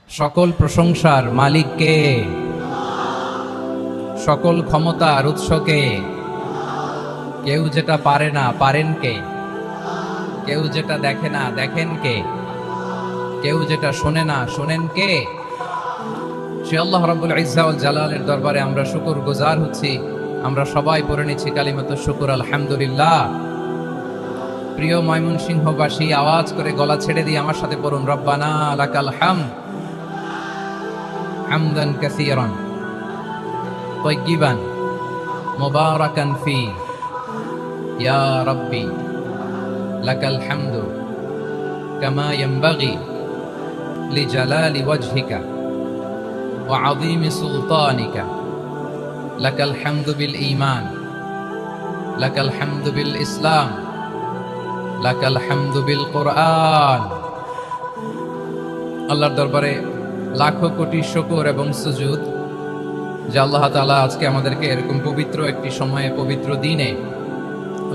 সকল প্রশংসার মালিক কে? সকল ক্ষমতার উৎস কে? কেউ যেটা পারে না পারেন কে? কেউ যেটা দেখে না দেখেন কে? কেউ যেটা শোনে না শোনেন কে? সে আল্লাহ রাব্বুল ইজ্জা ওয়াল জালালের দরবারে আমরা শুকর গুজার হচ্ছি। আমরা সবাই পড়ে নিচ্ছি কালিমাতু শুকর আলহামদুলিল্লাহ। প্রিয় ময়মনসিংহবাসী, আওয়াজ করে গলা ছেড়ে দিয়ে আমার সাথে পড়ুন, রব্বানা লাকাল হামদ হামদান কাসীরান তাইয়িবান মুবারাকান ফি ইয়া রাব্বি লাকাল হামদু কামা ইয়ানবাগি লিজালালি ওয়াজহিকা ওয়া আযীমি সুলতানিকা লাকাল হামদু বিল ঈমান লাকাল হামদু বিল ইসলাম লাকাল হামদু বিল কোরআন। আল্লাহর দরবারে লাখো কোটি শুকর এবং সুজুদ যে আল্লাহ তাআলা আজকে আমাদেরকে এরকম পবিত্র একটি সময়ে, পবিত্র দিনে,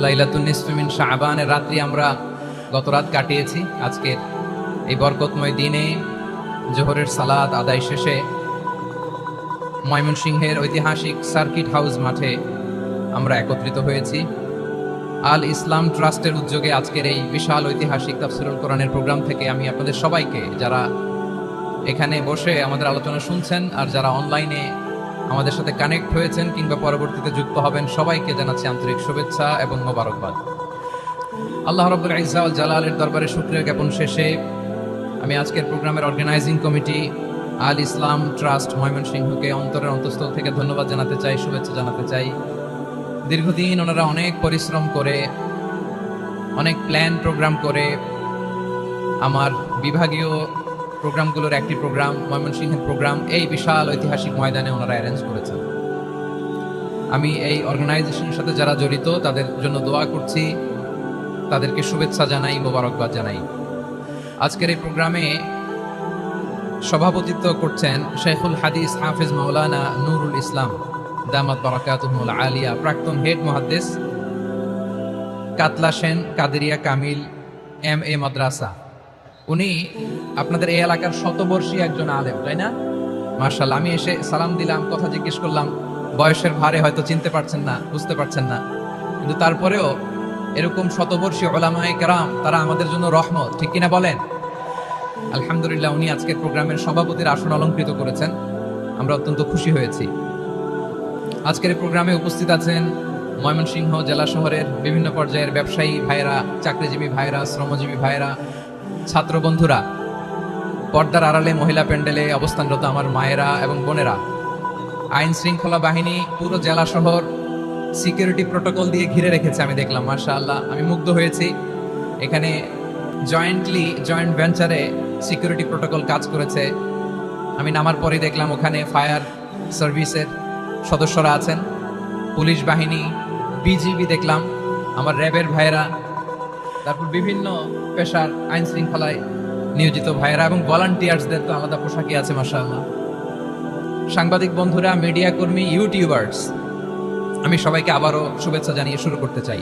লাইলাতুন নিসফি মিন শাবানের রাত্রি আমরা গত রাত কাটিয়েছি। আজকের এই বরকতময় দিনে জোহরের সালাত আদায় শেষে ময়মনসিংহের ঐতিহাসিক সার্কিট হাউস মাঠে আমরা একত্রিত হয়েছি। আল ইসলাম ট্রাস্টের উদ্যোগে আজকের এই বিশাল ঐতিহাসিক তাফসীরুল কোরআনের প্রোগ্রাম থেকে আমি আপনাদের সবাইকে, যারা এখানে বসে আমাদের আলোচনা শুনছেন আর যারা অনলাইনে আমাদের সাথে কানেক্ট হয়েছেন কিংবা পরবর্তীতে যুক্ত হবেন, সবাইকে জানাচ্ছি আন্তরিক শুভেচ্ছা এবং মোবারকবাদ। আল্লাহ রাব্বুল ইজ্জা ওয়াল জালালের দরবারে শুকরিয়া জ্ঞাপন শেষে আমি আজকের প্রোগ্রামের অর্গানাইজিং কমিটি আল ইসলাম ট্রাস্ট ময়মনসিংহকে অন্তরের অন্তঃস্থল থেকে ধন্যবাদ জানাতে চাই, শুভেচ্ছা জানাতে চাই। দীর্ঘদিন ওনারা অনেক পরিশ্রম করে, অনেক প্ল্যান প্রোগ্রাম করে আমার বিভাগীয় প্রোগ্রামগুলোর একটি প্রোগ্রাম, ময়মনসিংহের প্রোগ্রাম, এই বিশাল ঐতিহাসিক ময়দানে ওনারা অ্যারেঞ্জ করেছেন। আমি এই অর্গানাইজেশনের সাথে যারা জড়িত তাদের জন্য দোয়া করছি, তাদেরকে শুভেচ্ছা জানাই, মোবারকবাদ জানাই। আজকের এই প্রোগ্রামে সভাপতিত্ব করছেন শেখুল হাদিস হাফেজ মাওলানা নুরুল ইসলাম দামাত বারাকাতুহুল আলিয়া, প্রাক্তন হেড মুহাদ্দিস কাতলা সেন কাদেরিয়া কামিল MA মাদ্রাসা। উনি আপনাদের এই এলাকার শতবর্ষী একজন আলেম, তাই না? মাশাআল্লাহ। আমি এসে সালাম দিলাম, কথা জিজ্ঞেস করলাম, বয়সের ভারে হয়তো চিনতে পারছেন না, বুঝতে পারছেন না, কিন্তু তারপরেও এরকম শতবর্ষী উলামায়ে কেরাম, তারা আমাদের জন্য রহমত, ঠিক কিনা বলেন? আলহামদুলিল্লাহ, উনি আজকের প্রোগ্রামের সভাপতির আসন অলংকৃত করেছেন, আমরা অত্যন্ত খুশি হয়েছি। আজকের এই প্রোগ্রামে উপস্থিত আছেন ময়মনসিংহ জেলা শহরের বিভিন্ন পর্যায়ের ব্যবসায়ী ভাইরা, চাকরিজীবী ভাইরা, শ্রমজীবী ভাইরা, ছাত্র বন্ধুরা, পর্দার আড়ালে মহিলা প্যান্ডেলে অবস্থানরত আমার মায়েরা এবং বোনেরা, আইন শৃঙ্খলা বাহিনী পুরো জেলা শহর সিকিউরিটি প্রোটোকল দিয়ে ঘিরে রেখেছে, আমি দেখলাম, মাশাআল্লাহ, আমি মুগ্ধ হয়েছি। এখানে জয়েন্ট ভেঞ্চারে সিকিউরিটি প্রোটোকল কাজ করেছে। আমি নামার পরে দেখলাম ওখানে ফায়ার সার্ভিসের সদস্যরা আছেন, পুলিশ বাহিনী, বিজিবি দেখলাম, আমার র্যাবের ভাইরা, তারপর বিভিন্ন পেশার আইন শৃঙ্খলায় নিয়োজিত ভাইরা এবং ভলান্টিয়ার্সদের তো আলাদা পোশাকই আছে, মাশাআল্লাহ। সাংবাদিক বন্ধুরা, মিডিয়া কর্মী, ইউটিউবার্স, আমি সবাইকে আবারও শুভেচ্ছা জানিয়ে শুরু করতে চাই।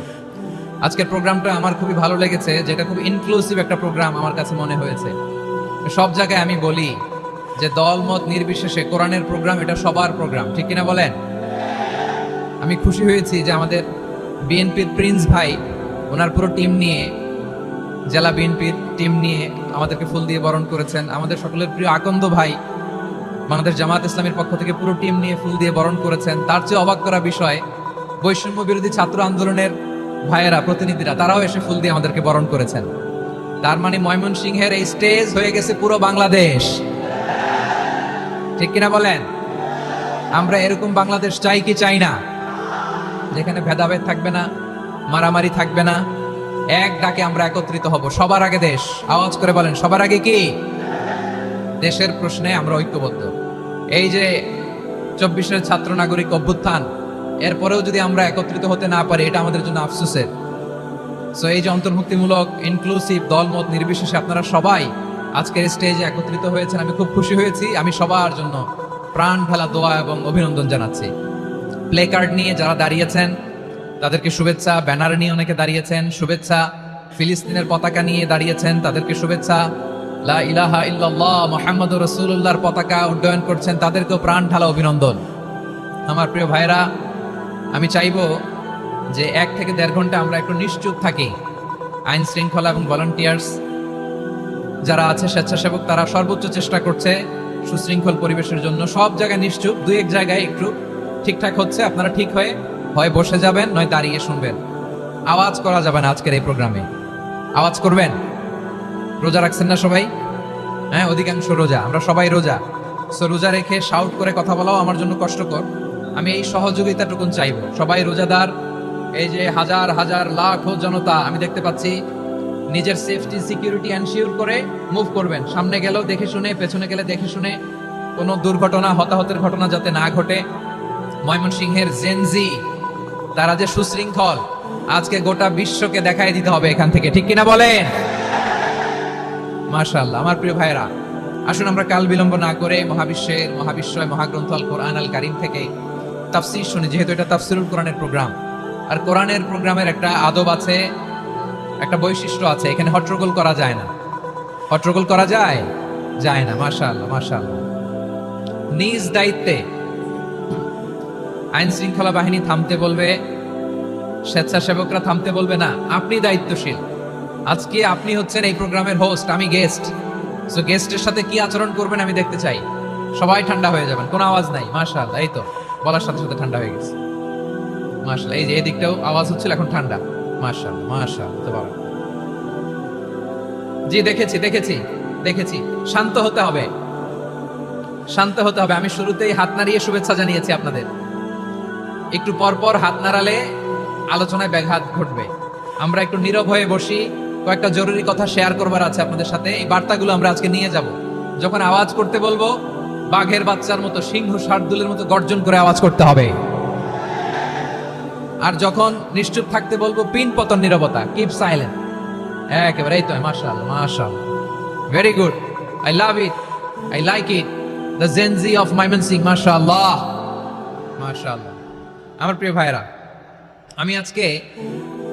আজকের প্রোগ্রামটা আমার খুবই ভালো লেগেছে, যেটা খুব ইনক্লুসিভ একটা প্রোগ্রাম আমার কাছে মনে হয়েছে। সব জায়গায় আমি বলি যে দলমত নির্বিশেষে কোরআনের প্রোগ্রাম এটা সবার প্রোগ্রাম, ঠিক কিনা বলেন? আমি খুশি হয়েছি যে আমাদের বিএনপির প্রিন্স ভাই ওনার পুরো টিম নিয়ে, জেলা বিএনপির টিম নিয়ে আমাদেরকে ফুল দিয়ে বরণ করেছেন। আমাদের সকলের প্রিয় আকন্দ ভাই বাংলাদেশ জামাত ইসলামের পক্ষ থেকে পুরো টিম নিয়ে ফুল দিয়ে বরণ করেছেন। তার চেয়ে অবাক করা বিষয়, বৈষম্য বিরোধী ছাত্র আন্দোলনের ভাইয়েরা, প্রতিনিধিরা, তারাও এসে ফুল দিয়ে আমাদেরকে বরণ করেছেন। তার মানে ময়মনসিংহের এই স্টেজ হয়ে গেছে পুরো বাংলাদেশ, ঠিক কিনা বলেন? আমরা এরকম বাংলাদেশ চাই কি চাই না? যেখানে ভেদাভেদ থাকবে না, মারামারি থাকবে না, এক ডাকে আমরা একত্রিত হব। সবার আগে দেশ, আওয়াজ করে বলেন, সবার আগে কি? দেশের প্রশ্নে আমরা ঐক্যবদ্ধ। এই যে 24-এর ছাত্র নাগরিক অভ্যুত্থান, এরপরেও যদি আমরা একত্রিত হতে না পারি, এটা আমাদের জন্য আফসোসের। সো এই যে অন্তর্ভুক্তিমূলক, ইনক্লুসিভ, দলমত নির্বিশেষে আপনারা সবাই আজকের স্টেজে একত্রিত হয়েছেন, আমি খুব খুশি হয়েছি। আমি সবার জন্য প্রাণ ঢালা দোয়া এবং অভিনন্দন জানাচ্ছি। প্লে কার্ড নিয়ে যারা দাঁড়িয়েছেন তাদেরকে শুভেচ্ছা, ব্যানার নিয়ে অনেকে দাঁড়িয়েছেন, শুভেচ্ছা, ফিলিস্তিনের পতাকা নিয়ে দাঁড়িয়েছেন, তাদেরকে শুভেচ্ছা, লা ইলাহা ইল্লাল্লাহ মুহাম্মাদুর রাসূলুল্লাহর পতাকা উড্ডয়ন করছেন, তাদেরকেও প্রাণ ঢালা অভিনন্দন। আমার প্রিয় ভাইরা, আমি চাইবো যে 1 থেকে 1.5 ঘন্টা আমরা একটু নিশ্চুপ থাকি। আইন শৃঙ্খলা এবং ভলান্টিয়ার্স যারা আছে, স্বেচ্ছাসেবক, তারা সর্বোচ্চ চেষ্টা করছে সুশৃঙ্খল পরিবেশের জন্য। সব জায়গায় নিশ্চুপ, 2-1 জায়গায় একটু ঠিকঠাক হচ্ছে। আপনারা ঠিক হয়ে হয় বসে যাবেন, নয় দাঁড়িয়ে শুনবেন। আওয়াজ করা যাবে না আজকের এই প্রোগ্রামে। আওয়াজ করবেন? রোজা রাখছেন না সবাই? হ্যাঁ, অধিকাংশ রোজা, আমরা সবাই রোজা। সো রোজা রেখে শাউট করে কথা বলাও আমার জন্য কষ্টকর। আমি এই সহযোগিতাটুকুন চাইবো। সবাই রোজাদার, এই যে হাজার হাজার লাখ জনতা আমি দেখতে পাচ্ছি, নিজের সেফটি সিকিউরিটি এনশিওর করে মুভ করবেন। সামনে গেলেও দেখে শুনে, পেছনে গেলে দেখে শুনে, কোনো দুর্ঘটনা, হতাহতের ঘটনা যাতে না ঘটে। ময়মনসিংহের জেনজি তারা যে সুশৃঙ্খল, আজকে গোটা বিশ্বকে দেখাই দিতে হবে এখান থেকে, ঠিক কিনা বলেন? মাশাআল্লাহ। আমার প্রিয় ভাইরা, আসুন আমরা কাল বিলম্ব না করে মহাবিশ্বয় মহাগ্রন্থ আল কোরআন আল কারীম থেকে তাফসীর শুনি। যেহেতু এটা তাফসীরুল কোরআনের প্রোগ্রাম, আর কোরআনের প্রোগ্রামের একটা আদব আছে, একটা বৈশিষ্ট্য আছে। এখানে হট্টগোল করা যায় না। হট্টগোল করা যায় না। মাশাআল্লাহ, মাশাআল্লাহ। নিজ দায়িত্বে আইন শৃঙ্খলা বাহিনী থামতে বলবে, স্বেচ্ছাসেবকরা থামতে বলবে না। আপনি দায়িত্বশীল। আজকে আপনি হচ্ছেন এই প্রোগ্রামের হোস্ট, আমি গেস্ট। সো গেস্টের সাথে কি আচরণ করবেন আমি দেখতে চাই। সবাই ঠান্ডা হয়ে যাবেন, কোনো আওয়াজ নাই। মাশাআল্লাহ, এই তো বলার সাথে সাথে ঠান্ডা হয়ে গেছে। মাশাআল্লাহ, এই যে এদিকটাও আওয়াজ হচ্ছিল, এখন ঠান্ডা। মাশাআল্লাহ, মাশাআল্লাহ, তাবারাক। জি, দেখেছি। শান্ত হতে হবে, শান্ত হতে হবে। আমি শুরুতেই হাত নাড়িয়ে শুভেচ্ছা জানিয়েছি আপনাদের। একটু পর পর হাত নাড়ালে আলোচনায় ব্যাঘাত ঘটবে। আমরা একটু নীরব হয়ে বসি, কয়েকটা জরুরি কথা শেয়ার করবার আছে আপনাদের সাথে। এই বার্তাগুলো আমরা আজকে নিয়ে যাব। যখন আওয়াজ করতে বলবো, বাঘের বাচ্চার মতো, সিংহ শার্দুলের মতো গর্জন করে আওয়াজ করতে হবে। আর যখন নিশ্চুপ থাকতে বলবো, পিন পতন নীরবতা, কিপ সাইলেন্ট। একেবারে এই তো। মাশাআল্লাহ, মাশাআল্লাহ, very good. I love it, I like it, the Gen Z of Mymensingh. মাশাআল্লাহ, মাশাআল্লাহ। আমার প্রিয় ভাইরা, আমি আজকে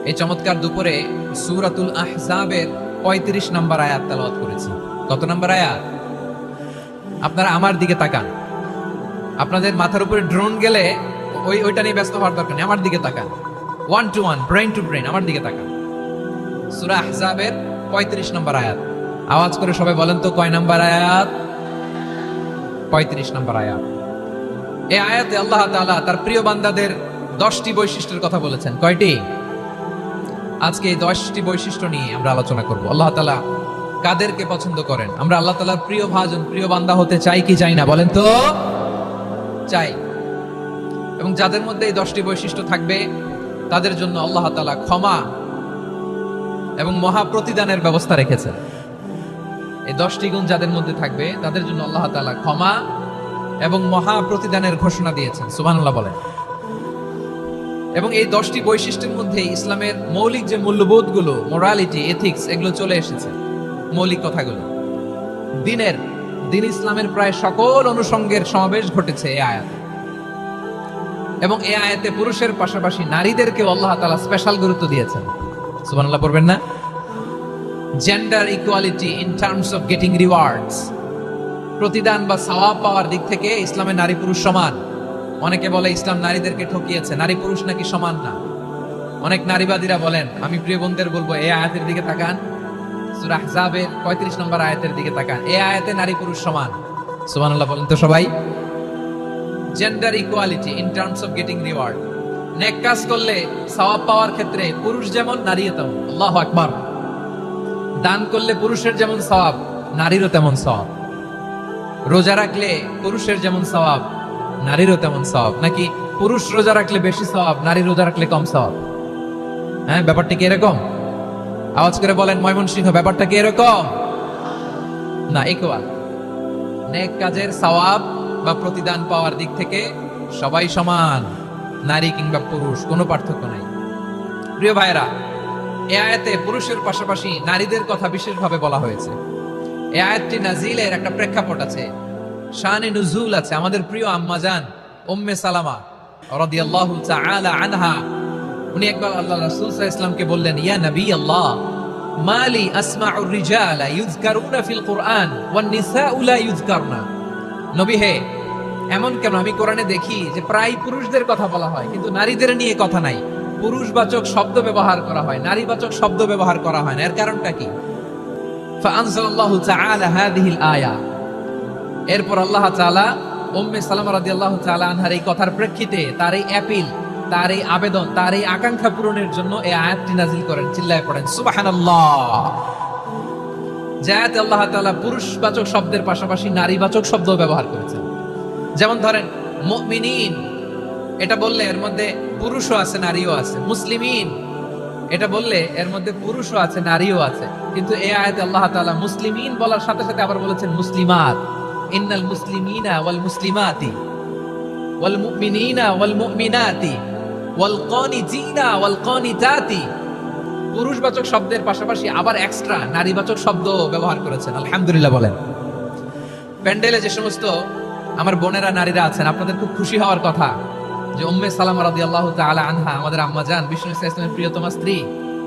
এই চমৎকার দুপুরে সূরাতুল আহজাবের 35 নম্বর আয়াত তেলাওয়াত করেছি। কত নম্বর আয়াত? আপনারা আমার দিকে তাকান। আপনাদের মাথার উপরে ড্রোন গেলে ওইটা নিয়ে ব্যস্ত হওয়ার দরকার নেই। আমার দিকে তাকান, 1 to 1, ব্রেন টু ব্রেন, আমার দিকে তাকান। সূরা আহজাবের 35 নম্বর আয়াত। আওয়াজ করে সবাই বলেন তো, কয় নম্বর আয়াত? 35 নম্বর আয়াত। এই আয়াতে আল্লাহ তাআলা তার প্রিয় বান্দাদের 10টি বৈশিষ্ট্যের কথা বলেছেন। কয়টি? আজকে এই 10টি বৈশিষ্ট্য নিয়ে আমরা আলোচনা করব। আল্লাহ তাআলা কাদেরকে পছন্দ করেন? আমরা আল্লাহ তাআলার প্রিয় ভাজন, প্রিয় বান্দা হতে চাই কি চাই না? বলেন তো। চাই। এবং যাদের মধ্যে এই 10টি বৈশিষ্ট্য থাকবে, তাদের জন্য আল্লাহ তাআলা ক্ষমা এবং মহা প্রতিদানের ব্যবস্থা রেখেছেন। এই 10টি গুণ যাদের মধ্যে থাকবে, তাদের জন্য আল্লাহ তাআলা ক্ষমা এবং মহা প্রতিদানের ঘোষণা দিয়েছেন। সুবহানাল্লাহ বলেন। এবং এই 10টি বৈশিষ্ট্যের মধ্যে ইসলামের মৌলিক যে মূল্যবোধগুলো, মোরালিটি, এথিক্স, এগুলো চলে এসেছে। মৌলিক কথাগুলো দিন ইসলামের প্রায় সকল অনুষঙ্গের সমাবেশ ঘটেছে এই আয়াতে। এবং এই আয়াতে পুরুষের পাশাপাশি নারীদেরকে আল্লাহ তাআলা স্পেশাল গুরুত্ব দিয়েছেন। সুবহানাল্লাহ পড়বেন না? Gender equality in terms of getting rewards, প্রতিদান বা সওয়াব পাওয়ার দিক থেকে ইসলামে নারী পুরুষ সমান। অনেকে বলে ইসলাম নারীদেরকে ঠকিয়েছে, নারী পুরুষ নাকি সমান না। অনেক নারীবাদীরা বলেন। আমি প্রিয় বোনদের বলবো, এই আয়াতের দিকে তাকান, সূরা আহজাবের 35 নম্বর আয়াতের দিকে তাকান। এই আয়াতে নারী পুরুষ সমান। সুবহানাল্লাহ বলেন তো সবাই। Gender equality in terms of getting reward, নেক কাজ করলে সওয়াব পাওয়ার ক্ষেত্রে পুরুষ যেমন নারীও তেমন। আল্লাহু আকবার। দান করলে পুরুষের যেমন সওয়াব, নারীরও তেমন সওয়াব। রোজা রাখলে পুরুষের যেমন সওয়াব, নারীরও তেমন সওয়াব। নাকি পুরুষ রোজা রাখলে বেশি সওয়াব, নারী রোজা রাখলে কম সওয়াব? হ্যাঁ, ব্যাপারটা কি এরকম? আওয়াজ করে বলেন ময়মনসিংহ, ব্যাপারটা কি এরকম? না, ইকুয়াল। নেক কাজের সওয়াব বা প্রতিদান পাওয়ার দিক থেকে সবাই সমান, নারী কিংবা পুরুষ, কোনো পার্থক্য নাই। প্রিয় ভাইরা, এই আয়াতে পুরুষের পাশাপাশি নারীদের কথা বিশেষভাবে বলা হয়েছে। এই আয়াতটি নাজিলের একটা প্রেক্ষাপট আছে, শানে নুজুল আছে। আমাদের প্রিয় আম্মাজান উম্মে সালামা রাদিয়াল্লাহু তাআলা আনহা, উনি একবার আল্লাহ রাসূল সাল্লাল্লাহু আলাইহি ওয়াসাল্লামকে বললেন, ইয়া নবী আল্লাহ, মালি আসমাউর রিজালা ইউযকারুনা ফিল কুরআন ওয়ান নিসাউ লা ইউযকারনা। নবী হে, এমন কেন আমি কোরআনে দেখি যে প্রায় পুরুষদের কথা বলা হয় কিন্তু নারীদের নিয়ে কথা নাই, পুরুষবাচক শব্দ ব্যবহার করা হয়, নারীবাচক শব্দ ব্যবহার করা হয় না, এর কারণটা কি? ফাআনজালাল্লাহু তাআলা হাযিহিল আয়া। এরপর আল্লাহ তাআলা উম্মে সালামা রাদিয়াল্লাহু তাআলা আনহার এই কথার প্রেক্ষিতে তার এই অ্যাপিল, তার এই আবেদন, তার এই আকাঙ্ক্ষা পূরণের জন্য এই আয়াতটি নাযিল করেন। চিল্লায় পড়েন সুবহানাল্লাহ। যে আয়াতে আল্লাহ তাআলা পুরুষবাচক শব্দের পাশাপাশি নারীবাচক শব্দ ব্যবহার করেছেন। যেমন ধরেন মুমিনিন, এটা বললে এর মধ্যে পুরুষও আছে নারীও আছে। মুসলিমিন, এটা বললে এর মধ্যে পুরুষও আছে নারীও আছে। কিন্তু এই আয়াতে আল্লাহ তাআলা মুসলিমিন বলার সাথে সাথে আবার বলেছেন মুসলিমাত। ইন্নাল মুসলিমিনা ওয়াল মুসলিমাতি ওয়াল মুমিনিনা ওয়াল মুমিনাতি ওয়াল কানিতিনা ওয়াল কানিতাতি। পুরুষবাচক শব্দের পাশাপাশি আবার এক্সট্রা নারীবাচক শব্দ ব্যবহার করেছেন। আলহামদুলিল্লাহ বলেন। প্যান্ডেলে যে সমস্ত আমার বোনেরা নারীরা আছেন, আপনাদের খুব খুশি হওয়ার কথা যে উম্মে সালামা রাদিয়াল্লাহু তাআলা আনহা, আমাদের আম্মা জান, বিষ্ণু ইসলামের প্রিয়তমা স্ত্রী,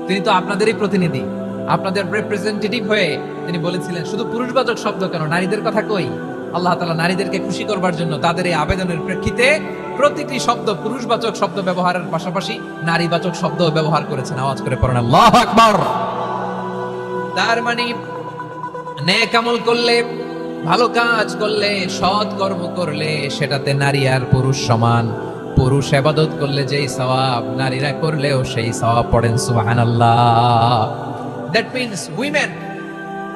তিনি তো আপনাদেরই প্রতিনিধি, আপনাদের রিপ্রেজেন্টেটিভ হয়ে তিনি বলেছিলেন শুধু পুরুষবাচক শব্দ কেন, নারীদের কথা কই। আল্লাহ তাআলা নারীদেরকে খুশি করবার জন্য তাদের এই আবেদনের প্রেক্ষিতে প্রতিটি শব্দ পুরুষবাচক শব্দ ব্যবহারের পাশাপাশি নারীবাচক শব্দ ব্যবহার করেছেন। আওয়াজ করে পড়েন আল্লাহু আকবার। তার মানে নেক আমল করলে, ভালো কাজ করলে, সৎ কর্ম করলে সেটাতে নারী আর পুরুষ সমান। পুরুষ ইবাদত করলে যেই সওয়াব, নারীরা করলেও সেই সওয়াব। পড়েন সুবহানাল্লাহ। That means women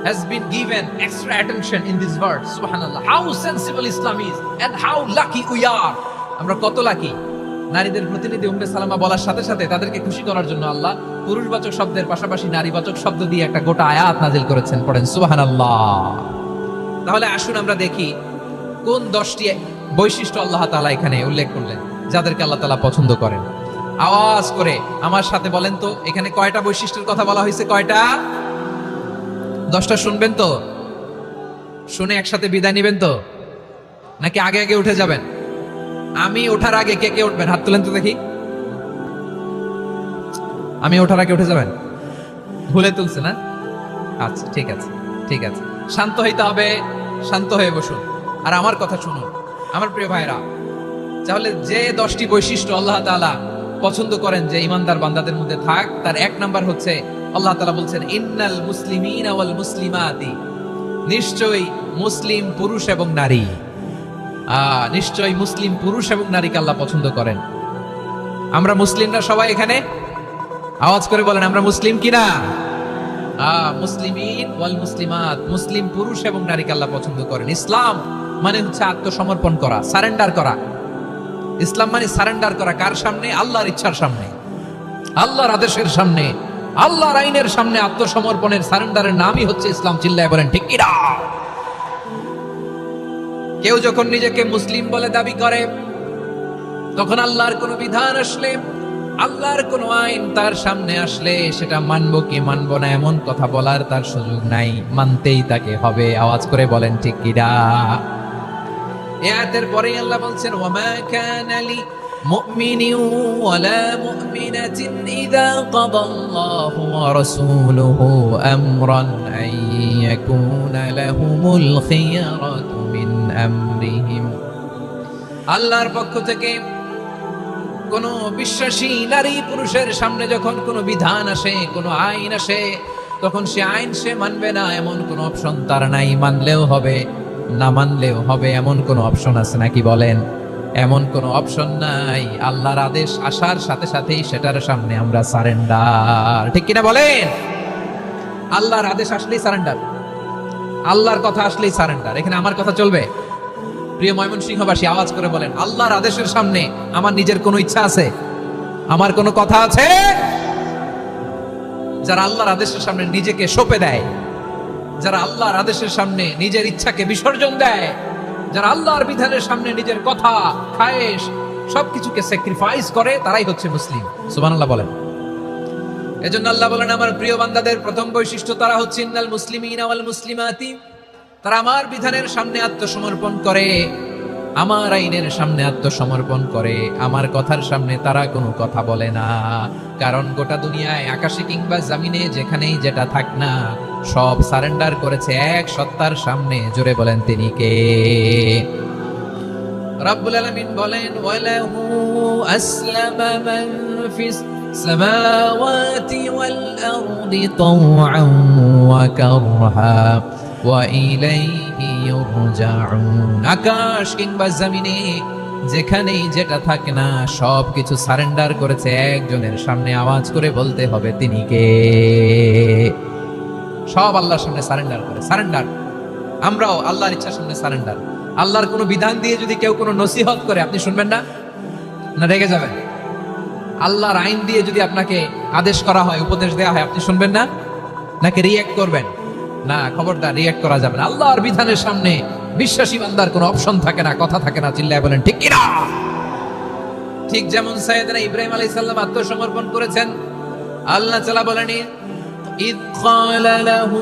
has been given extra attention in this verse. Subhanallah. How sensible Islam is and how lucky we are. আমরা কত লাকি। নারীদের প্রতিনিধি উম্মে সালামা বলার সাথে সাথে তাদেরকে খুশি করার জন্য আল্লাহ পুরুষবাচক শব্দের পাশাপাশি নারীবাচক শব্দ দিয়ে একটা গোটা আয়াত নাজিল করেছেন। পড়েন সুবহানাল্লাহ। তাহলে আসুন আমরা দেখি কোন 10টি বৈশিষ্ট্য আল্লাহ তাআলা এখানে উল্লেখ করলেন যাদেরকে আল্লাহ তাআলা পছন্দ করেন। আওয়াজ করে আমার সাথে বলেন তো, এখানে কয়টা বৈশিষ্ট্যের কথা বলা হয়েছে? কয়টা? 10টা শুনবেন তো? শুনে একসাথে বিদায় নেবেন তো, নাকি আগে আগে উঠে যাবেন? আমি ওঠার আগে কে কে উঠবেন? হাত তুলেন তো দেখি। আমি ওঠার আগে উঠে যাবেন? ভুলে তুলছে না? আচ্ছা, ঠিক আছে, ঠিক আছে। শান্ত হইতে হবে, শান্ত হয়ে বসুন আর আমার কথা শুনুন আমার প্রিয় ভাইরা। তাহলে যে 10টি বৈশিষ্ট্য আল্লাহ তাআলা পছন্দ করেন যে ইমানদার বান্দাদের মধ্যে থাক, তার এক নাম্বার হচ্ছে আল্লাহ তাআলা বলছেন ইন্নাল মুসলিমিনা ওয়াল মুসলিমাতি। নিশ্চয়ই মুসলিম পুরুষ এবং নারী, নিশ্চয়ই মুসলিম পুরুষ এবং নারীকে আল্লাহ পছন্দ করেন। আমরা মুসলিমরা সবাই এখানে আওয়াজ করে বলেন আমরা মুসলিম কিনা? মুসলিমিন ওয়াল মুসলিমাত, মুসলিম পুরুষ এবং নারীকে আল্লাহ পছন্দ করেন। ইসলাম মানে হচ্ছে আত্মসমর্পণ করা, সারেন্ডার করা। ইসলাম মানে সারেন্ডার করা কার সামনে? আল্লাহর ইচ্ছার সামনে, আল্লাহর আদেশের সামনে, আল্লাহর আইনের সামনে আত্মসমর্পণের সারেন্ডারের নামই হচ্ছে ইসলাম। চিল্লায় বলেন ঠিক কিনা? কেউ যখন নিজেকে মুসলিম বলে দাবি করে, তখন আল্লাহর কোন বিধান আসলে, আল্লাহর কোন আইন তার সামনে আসলে সেটা মানবো কি মানবো না এমন কথা বলার তার সুযোগ নাই, মানতেই তাকে হবে। আওয়াজ করে বলেন ঠিক কিনা? এই আয়াতের পরে আল্লাহ বলছেন ওয়ামা কানা লি মুমিনিন ওয়ালা মুমিনাতিন ইযা কাদাল্লাহু ওয়া রাসূলুহু আমরান আন ইয়াকুনা লাহুমুল খিয়ারাতু মিন আমরিহিম। আল্লাহর পক্ষ থেকে কোন বিশ্বাসী নারী পুরুষের সামনে যখন কোনো বিধান আসে, কোনো আইন আসে, তখন সে আইন সে মানবে না এমন কোন অপশন তার নাই। মানলেও হবে, না মানলেও হবে এমন কোন অপশন আছে নাকি? বলেন, এমন কোন অপশন নাই। আল্লাহর আদেশ আসার সাথে সাথেই সেটার সামনে আমরা সারেন্ডার। ঠিক কিনা বলেন? আল্লাহর আদেশ আসলেই সারেন্ডার, আল্লাহর কথা আসলেই সারেন্ডার। এখানে আমার কথা চলবে? প্রিয় ময়মনসিংহবাসী আওয়াজ করে বলেন আল্লাহর আদেশের সামনে আমার নিজের কোনো ইচ্ছা আছে? আমার কোনো কথা আছে? যারা আল্লাহর আদেশের সামনে নিজেকে সঁপে দেয়, যারা আল্লাহর আদেশের সামনে নিজের ইচ্ছাকে বিসর্জন দেয়, যারা আল্লাহর বিধানের সামনে নিজের কথা, খায়েশ সবকিছুকে স্যাক্রিফাইস করে, তারাই হচ্ছে মুসলিম। সুবহানাল্লাহ বলেন। এজন্য আল্লাহ বলেন আমার প্রিয় বান্দাদের প্রথম বৈশিষ্ট্য তারা হচ্ছে ইন্নাল মুসলিমিনা ওয়াল মুসলিমাতি। তারা আমার বিধানের সামনে আত্মসমর্পণ করে, আমার আইনের সামনে আত্মসমর্পণ করে, আমার কথার সামনে তারা কোনো কথা বলে না। কারণ গোটা দুনিয়ায় আকাশে কিংবা জমিনে যেখানেই যেটা থাক না, সব সারেন্ডার করেছে এক সত্তার সামনে। জোরে বলেন তিনি কে? রব্বুল আলামিন বলেন, ওয়ালাহু আসলামা মান ফিস সামাওয়াতি ওয়াল আরদি তাওআন ওয়া কারহা ওয়া ইলাইহি ইউরজাউন। আকাশ কিংবা জমিনে যেখানেই যেটা থাকে না, সবকিছু সারেন্ডার করেছে একজনের সামনে। আওয়াজ করে বলতে হবে তিনি কে? সব আল্লাহর সামনে সারেন্ডার করে। সারেন্ডার। আমরাও আল্লাহর ইচ্ছার সামনে সারেন্ডার। আল্লাহর কোনো বিধান দিয়ে যদি কেউ কোনো নসিহত করে, আপনি শুনবেন না? না রেগে যাবেন? আল্লাহর আইন দিয়ে যদি আপনাকে আদেশ করা হয়, উপদেশ দেওয়া হয়, আপনি শুনবেন না? নাকি রিয়্যাক্ট করবেন? না, খবরদার, রিয়্যাক্ট করা যাবে না। আল্লাহর বিধানের সামনে বিশ্বাসী বান্দার কোনো অপশন থাকে না, কথা থাকে না। চিল্লায় বলেন ঠিক কিনা? ঠিক যেমন সাইয়েদনা ইব্রাহিম আলাইহিস সালাম আত্মসমর্পণ করেছেন। আল্লাহ তাআলা বলেন, ইদ ক্বালা লাহু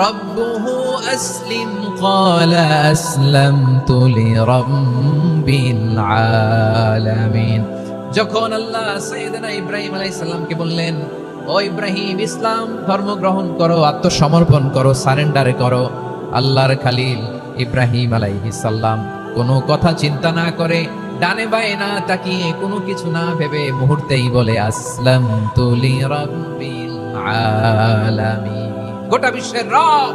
রাব্বুহু আসলিম ক্বালা আসলামতু লিরাব্বিল আলামিন। যখন আল্লাহ সাইয়েদনা ইব্রাহিম আলাইহিস সালামকে বললেন, ও ইব্রাহিম, ইসলাম ধর্ম গ্রহণ করো, আত্মসমর্পণ করো, সারেন্ডার করো, আল্লাহর খালিল ইব্রাহিম আলাইহিস সালাম কোনো কথা চিন্তা না করে, ডানে বায়ে না তাকিয়ে, কোনো কিছু না ভেবে মুহূর্তেই বলে, আসলামতু লিরাব্বিল আলামিন। গোটা বিশ্বের রব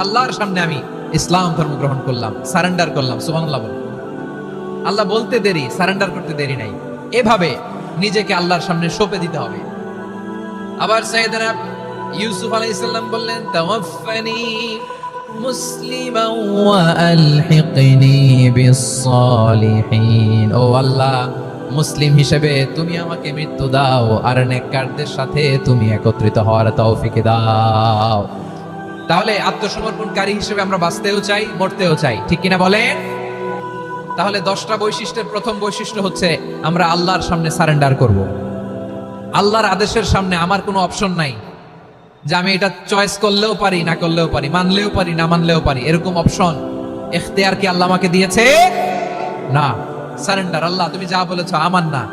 আল্লাহর সামনে আমি ইসলাম ধর্ম গ্রহণ করলাম, সারেন্ডার করলাম। সুবহানাল্লাহ বলেন। আল্লাহ বলতে দেরি, সারেন্ডার করতে দেরি নাই। এভাবে নিজেকে আল্লাহর সামনে সঁপে দিতে হবে। আবার সাইয়েদনা ইউসুফ আলাইহিস সালাম বললেন, তাওয়াফফানি মুসলিমান ওয়া আলহিকনি বিস-সালিহিন। ও আল্লাহ, মুসলিম হিসেবে তুমি আমাকে মৃত্যু দাও, আর নেককারদের সাথে তুমি একত্রিত হওয়ার তৌফিক দাও। তাহলে আত্মসমর্পণকারী হিসেবে আমরা বাঁচতেও চাই, মরতেও চাই, ঠিক কিনা বলেন? তাহলে 10টা বৈশিষ্ট্যের প্রথম বৈশিষ্ট্য হচ্ছে আমরা আল্লাহর সামনে সারেন্ডার করব। আল্লাহর আদেশের সামনে আমার কোনো অপশন নাই যে আমি এটা চয়েস করলেও পারি, না করলেও পারি, মানলেও পারি, না মানলেও পারি, এরকম অপশন ইখতিয়ার কি আল্লাহ আমাকে দিয়েছে? না। সারেন্ডার। আল্লাহ তুমি যা বলেছো, আমান্না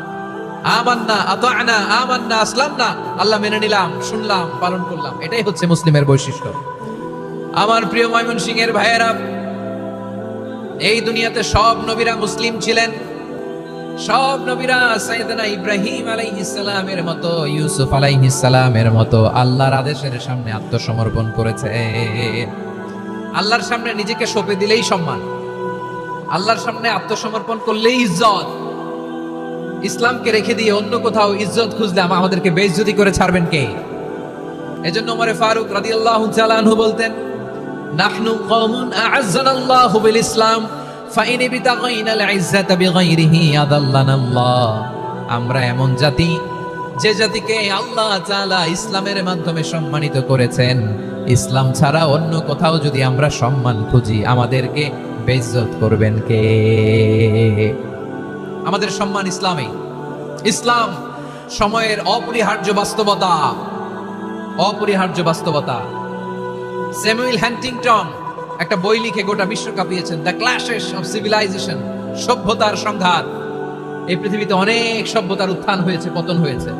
আমান্না আতা'না আমান্না আসলামনা, আল্লাহ মেনে নিলাম, শুনলাম, পালন করলাম। এটাই হচ্ছে মুসলিমের বৈশিষ্ট্য। আমার প্রিয় ময়মনসিংহের ভাইয়েরা, এই দুনিয়াতে সব নবীরা মুসলিম ছিলেন। সব নবীরা সাইয়েদনা ইব্রাহিম আলাইহিস সালামের মতো, ইউসুফ আলাইহিস সালামের মতো আল্লাহর আদেশের সামনে আত্মসমর্পণ করেছে। আল্লাহর সামনে নিজেকে সঁপে দিলেই সম্মান, আল্লাহর সামনে আত্মসমর্পণ করলেই ইজ্জত। ইসলামকে রেখে দিয়ে অন্য কোথাও ইজ্জত খুঁজলে আমাদেরকে বেইজ্জতি করে ছাড়বেন কে? এজন্য ওমরে ফারুক রাদিয়াল্লাহু তাআলা আনহু বলতেন, নাহনু কওমুন আ'আজ্জানাল্লাহু বিল ইসলাম ফাইন বিতাগাইনাল ইজ্জাতা বিগাইরিহি আদাল্লানাল্লাহ। আমরা এমন জাতি, যে জাতিকে আল্লাহ তাআলা ইসলামের মাধ্যমে সম্মানিত করেছেন। ইসলাম ছাড়া অন্য কোথাও যদি আমরা সম্মান খুঁজি, আমাদেরকে বেইজ্জত করবেন কে? আমাদের সম্মান ইসলামে। ইসলাম সময়ের অপরিহার্য বাস্তবতা, অপরিহার্য বাস্তবতা। স্যামুয়েল হ্যান্টিংটন একটা বই লিখে গোটা বিশ্ব কাঁপিয়েছেন, দ্য ক্ল্যাশেস অফ সিভিলাইজেশন, সভ্যতার সংঘাত। এই পৃথিবীতে অনেক সভ্যতার উত্থান হয়েছে, পতন হয়েছে।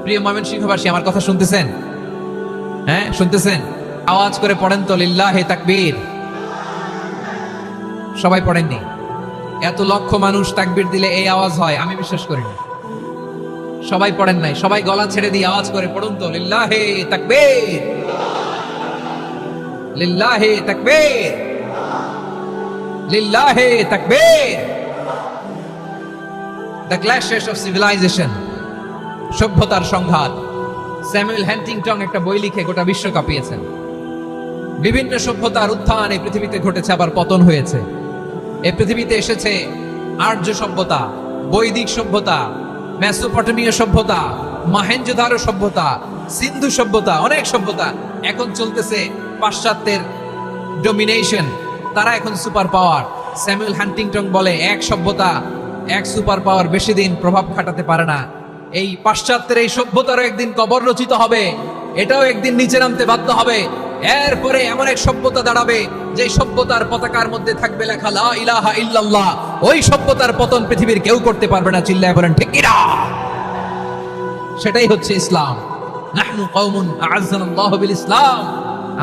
প্রিয় ময়মনসিংহবাসী, আমার কথা শুনতেছেন? হ্যাঁ, শুনতেছেন? আওয়াজ করে পড়েন তো, লিল্লাহে তাকবীর। সবাই পড়েননি? এত লক্ষ মানুষ তাকবীর দিলে এই আওয়াজ হয়, আমি বিশ্বাস করি না। সবাই পড়েন নাই? সবাই গলা ছেড়ে দিয়ে আওয়াজ করে পড়ুন তো, লিল্লাহে তাকবীর, লিল্লাহে তাকবীর, লিল্লাহে তাকবীর। দ্য ক্ল্যাশেস অফ সিভিলাইজেশন, সভ্যতার সংঘাত। স্যামুয়েল হ্যান্টিংটন একটা বই লিখে গোটা বিশ্ব কাঁপিয়েছেন। বিভিন্ন সভ্যতার উত্থান এই পৃথিবীতে ঘটেছে, আবার পতন হয়েছে। এই পৃথিবীতে এসেছে আর্য সভ্যতা, বৈদিক সভ্যতা, মেসোপটেমীয় সভ্যতা, মহেঞ্জোদারো সভ্যতা, সিন্ধু সভ্যতা, অনেক সভ্যতা। এখন চলতেছে পাশ্চাত্যের ডোমিনেশন, তারা এখন সুপার পাওয়ার। স্যামুয়েল হ্যান্টিংটন বলে, এক সভ্যতা, এক সুপার পাওয়ার বেশি দিন প্রভাব খাটাতে পারে না। এই পাশ্চাত্যের এই সভ্যতারও একদিন কবর রচিত হবে, এটাও একদিন নিচে নামতে বাধ্য হবে। এরপরে এমন এক সভ্যতা দাঁড়াবে, যে সভ্যতার পতাকার মধ্যে থাকবে লেখা লা ইলাহা ইল্লাল্লাহ। ওই সভ্যতার পতন পৃথিবীর কেউ করতে পারবে না। চিল্লায় বলেন ঠিক কিনা? সেটাই হচ্ছে ইসলাম। নাহনু কওমুন আ'আজ্জানাল্লাহু বিল ইসলাম,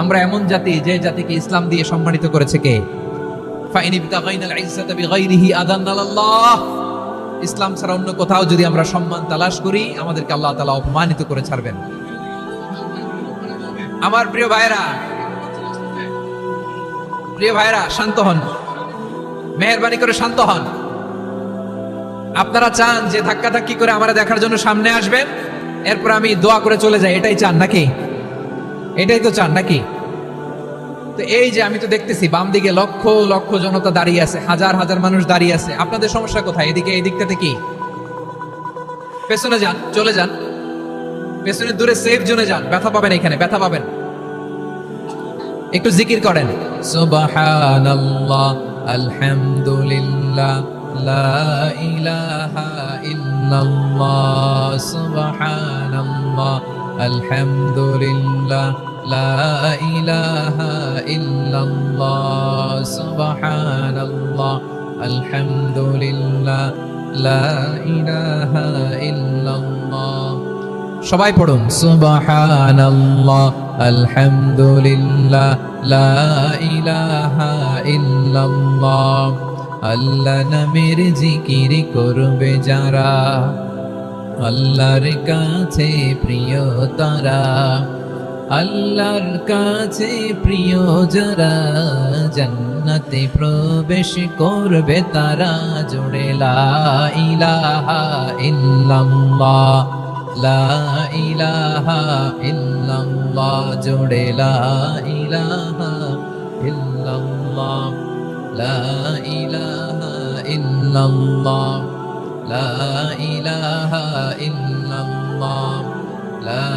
আমরা এমন জাতি যে জাতিকে ইসলাম দিয়ে সম্মানিত করেছে কে? ফাইন ইবতাগাইনাল ইজ্জাতা বিগাইরিহি আযান্নাল্লাহ, ইসলাম ছাড়া অন্য কোথাও যদি আমরা সম্মান তালাশ করি আমাদেরকে আল্লাহ তাআলা অপমানিত করে ছাড়বেন। আমার প্রিয় ভাইরা শান্ত হন, মেহেরবানি করে শান্ত হন। আপনারা চান যে ধাক্কাধাক্কি করে আমরা দেখার জন্য সামনে আসবেন, এরপর আমি দোয়া করে চলে যাই, এটাই চান নাকি? এটাই তো চান নাকি? তো এই যে আমি তো দেখতেছি বাম দিকে লক্ষ লক্ষ জনতা দাঁড়িয়ে আছে, হাজার হাজার মানুষ দাঁড়িয়ে আছে। আপনাদের সমস্যা কোথায়? এদিকে এই দিকটাতে কি? পেছনে যান, চলে যান, পেছনে দূরে সেফ জোনে যান, ব্যথা পাবেন, এখানে ব্যথা পাবেন। একটু জিকির করেন, সুবহানাল্লাহ আলহামদুলিল্লাহ লা ইলাহা ইল্লাল্লাহ, সুবহানাল্লাহ আলহামদুলিল্লাহ লা ইলাহা ইল্লাল্লাহ, সুবহানাল্লাহ আলহামদুলিল্লাহ লা ইলাহা ইল্লাল্লাহ। সবাই পড়ুন, সুবহানাল্লাহ আলহামদুলিল্লাহ লা ইলাহা ইল্লাল্লাহ। আল্লাহ নামের জিকির করবে যারা, আল্লাহর কাছে প্রিয় তারা, আল্লাহর কাছে প্রিয় যারা, জান্নাতে প্রবেশ করবে তারা। জোড়ে লা ইলাহা ইল্লাল্লাহ, লা ইলাহা ইল্লাল্লাহ, জোড়ে লা ইলাহা ইল্লাল্লাহ, লা ইলাহা ইল্লাল্লাহ, লা ইলাহা ইল্লাল্লাহ, লা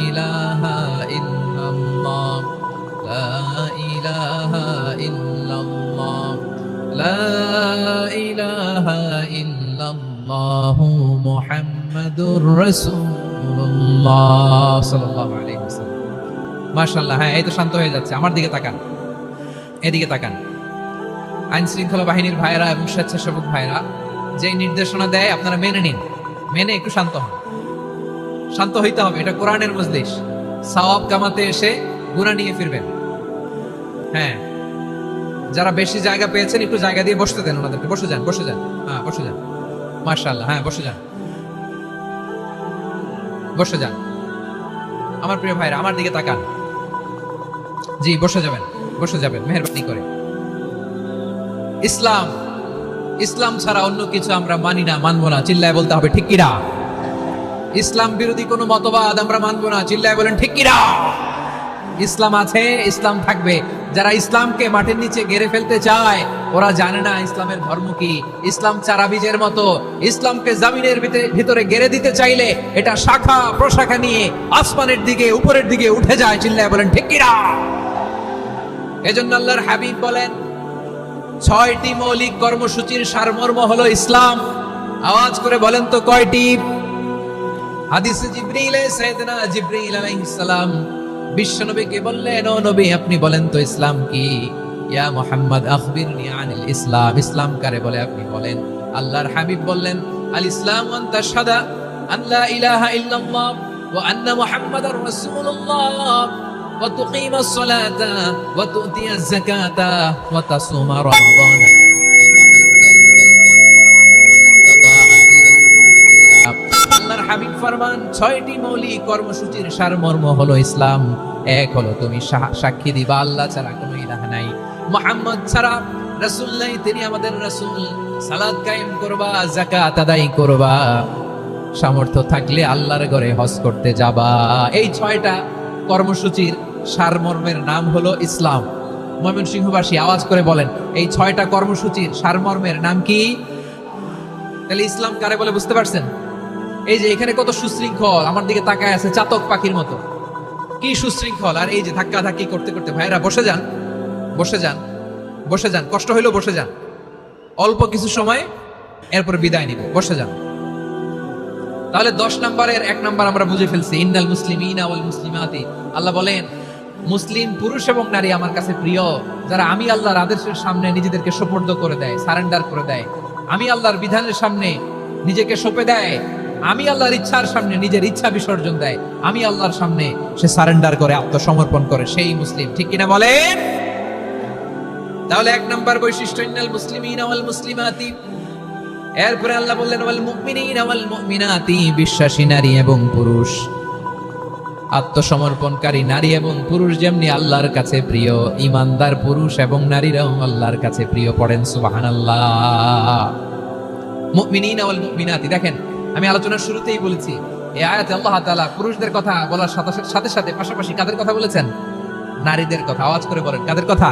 ইলাহা ইল্লাল্লাহ, লা ইলাহা ইল্লাল্লাহ, লা ইলাহা ইল্লাল্লাহ মুহাম্মাদুর রাসূলুল্লাহ সাল্লাল্লাহু আলাইহি ওয়াসাল্লাম। মাশাআল্লাহ। হ্যাঁ, এই তো শান্ত হয়ে যাচ্ছে। আমার দিকে তাকান, এদিকে তাকান। আইন শৃঙ্খলা বাহিনীর ভাইরা এবং স্বেচ্ছাসেবক ভাইরা যে নির্দেশনা দেয় আপনারা মেনে নিন, মেনে একটু শান্ত হন। শান্ত হইতে হবে, এটা কোরআনের মজলিস। সওয়াব কামাতে এসে গুনাহ নিয়ে ফিরবেন। হ্যাঁ, যারা বেশি জায়গা পেয়েছেন একটু জায়গা দিয়ে বসতে দেন ওনাদেরকে। বসে যান, বসে যান। হ্যাঁ, বসে যান। মাশাআল্লাহ। হ্যাঁ, বসে যান, বসে যান। আমার প্রিয় ভাইরা আমার দিকে তাকান। জি, বসে যাবেন, বসে যাবেন মেহেরবানি করে। ইসলাম, ইসলাম ছাড়া অন্য কিছু আমরা মানি না, মানবো না। চিল্লায় বলতে হবে ঠিক কিনা? ইসলাম বিরোধী কোনো মতবাদ আমরা মানবো না। চিল্লায় বলেন ঠিক কিনা? ইসলাম আছে, ইসলাম থাকবে। যারা ইসলামকে মাটির নিচে গেড়ে ফেলতে চায় ওরা জানে না ইসলামের ধর্ম কি। ইসলাম চারা বীজের মতো, ইসলামকে জমিনের ভিতরে গেড়ে দিতে চাইলে এটা শাখা প্রশাখা নিয়ে আসমানের দিকে, উপরের দিকে উঠে যায়। চিল্লায় বলেন ঠিক কিনা? এজন্য আল্লাহর হাবিব বলেন 6টি মৌলিক কর্মসূচির সারমর্ম হলো ইসলাম। আওয়াজ করে বলেন তো কয়টি? হাদিসে জিবরিল, সাইয়েদনা জিবরিল আলাইহিস সালাম বিশ্বনবীকে বললেন, ও নবী আপনি বলেন তো ইসলাম কি? ইয়া মুহাম্মদ আখবিরনি আনিল ইসলাম, ইসলাম কারে বলে আপনি বলেন। আল্লাহর হাবিব বললেন, আল ইসলাম আন তাশহাদা আন লা ইলাহা ইল্লাল্লাহ ওয়া আন্না মুহাম্মাদার রাসূলুল্লাহ ওয়া তুকিমাস সালাতা ওয়া তুতিয়াজ যাকাতা ওয়া তাসুমা রমাদান। আল্লাহর হাবিব ফরমান 6টি মৌলিক কর্মসূচির সারমর্ম হলো ইসলাম। এক হলো তুমি সাক্ষী দিবা আল্লাহ ছাড়া কোনো ইলাহ নাই, মুহাম্মদ ছাড়া রাসূল নাই, তিনি আমাদের রাসূল। সালাত কায়েম করবা, যাকাত আদায় করবা, সামর্থ্য থাকলে আল্লাহর ঘরে হজ করতে যাবা। এই 6টা কর্মসূচির সারমর্মের নাম হলো ইসলাম। ময়মনসিংহবাসী আওয়াজ করে বলেন, এই 6টা কর্মসূচির সারমর্মের নাম কি? তাহলে ইসলাম কারে বলে বুঝতে পারছেন? এই যে এখানে কত সুশৃঙ্খল, আমার দিকে তাকায় আছে চাতক পাখির মতো, কি সুশৃঙ্খল। আর এই যে ধাক্কা ধাক্কি করতে করতে, ভাইরা বসে যান, বসে যান, বসে যান। কষ্ট হইলেও বসে যান, অল্প কিছু সময়, এরপর বিদায় নিব। বসে যান। তাহলে 10 নম্বরের 1 নম্বর আমরা বুঝে ফেলছি, ইন্নাল মুসলিমিনা ওয়াল মুসলিমাতি। আল্লাহ বলেন মুসলিম পুরুষ এবং নারী আমার কাছে প্রিয়, যারা আমি আল্লাহর আদেশের সামনে নিজেদেরকে সোপর্দ করে দেয়, সারেন্ডার করে দেয়, আমি আল্লাহর বিধানের সামনে নিজেকে সঁপে দেয়, আমি আল্লাহর ইচ্ছার সামনে নিজের ইচ্ছা বিসর্জন দেয়, আমি আল্লাহর সামনে সে সারেন্ডার করে, আত্মসমর্পণ করে, সেই মুসলিম। ঠিক কিনা বলেন? তাহলে এক নাম্বার বৈশিষ্ট্য ইন্নাল মুসলিমিনা ওয়াল মুসলিমাতি। এরপরে আল্লাহ বললেন ওয়াল মুমিনিনা ওয়াল মুমিনাতি, বিশ্বাসী নারী এবং পুরুষ, আত্মসমর্পণকারী নারী এবং পুরুষ যেমনি আল্লাহর কাছে প্রিয়, ইমানদার পুরুষ এবং নারীরাও আল্লাহর কাছে প্রিয়। পড়েন সুবহানাল্লাহ। মুমিনিনা ওয়াল মুমিনাতি, দেখেন আমি আলোচনার শুরুতেই বলেছি এই আয়াতে আল্লাহ তাআলা পুরুষদের কথা বলার সাথে সাথে পাশাপাশি কাদের কথা বলেছেন? নারীদের কথা। আওয়াজ করে বলেন কাদের কথা?